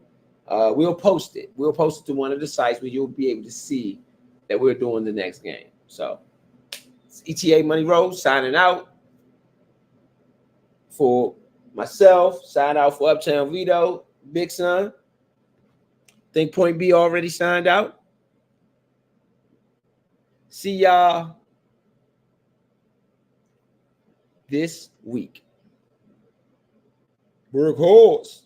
We'll post it. We'll post it to one of the sites where you'll be able to see that we're doing the next game. So it's ETA Money Road signing out for myself, sign out for Uptown Vito, Big Son. Think Point B already signed out. See y'all this week. Work horse.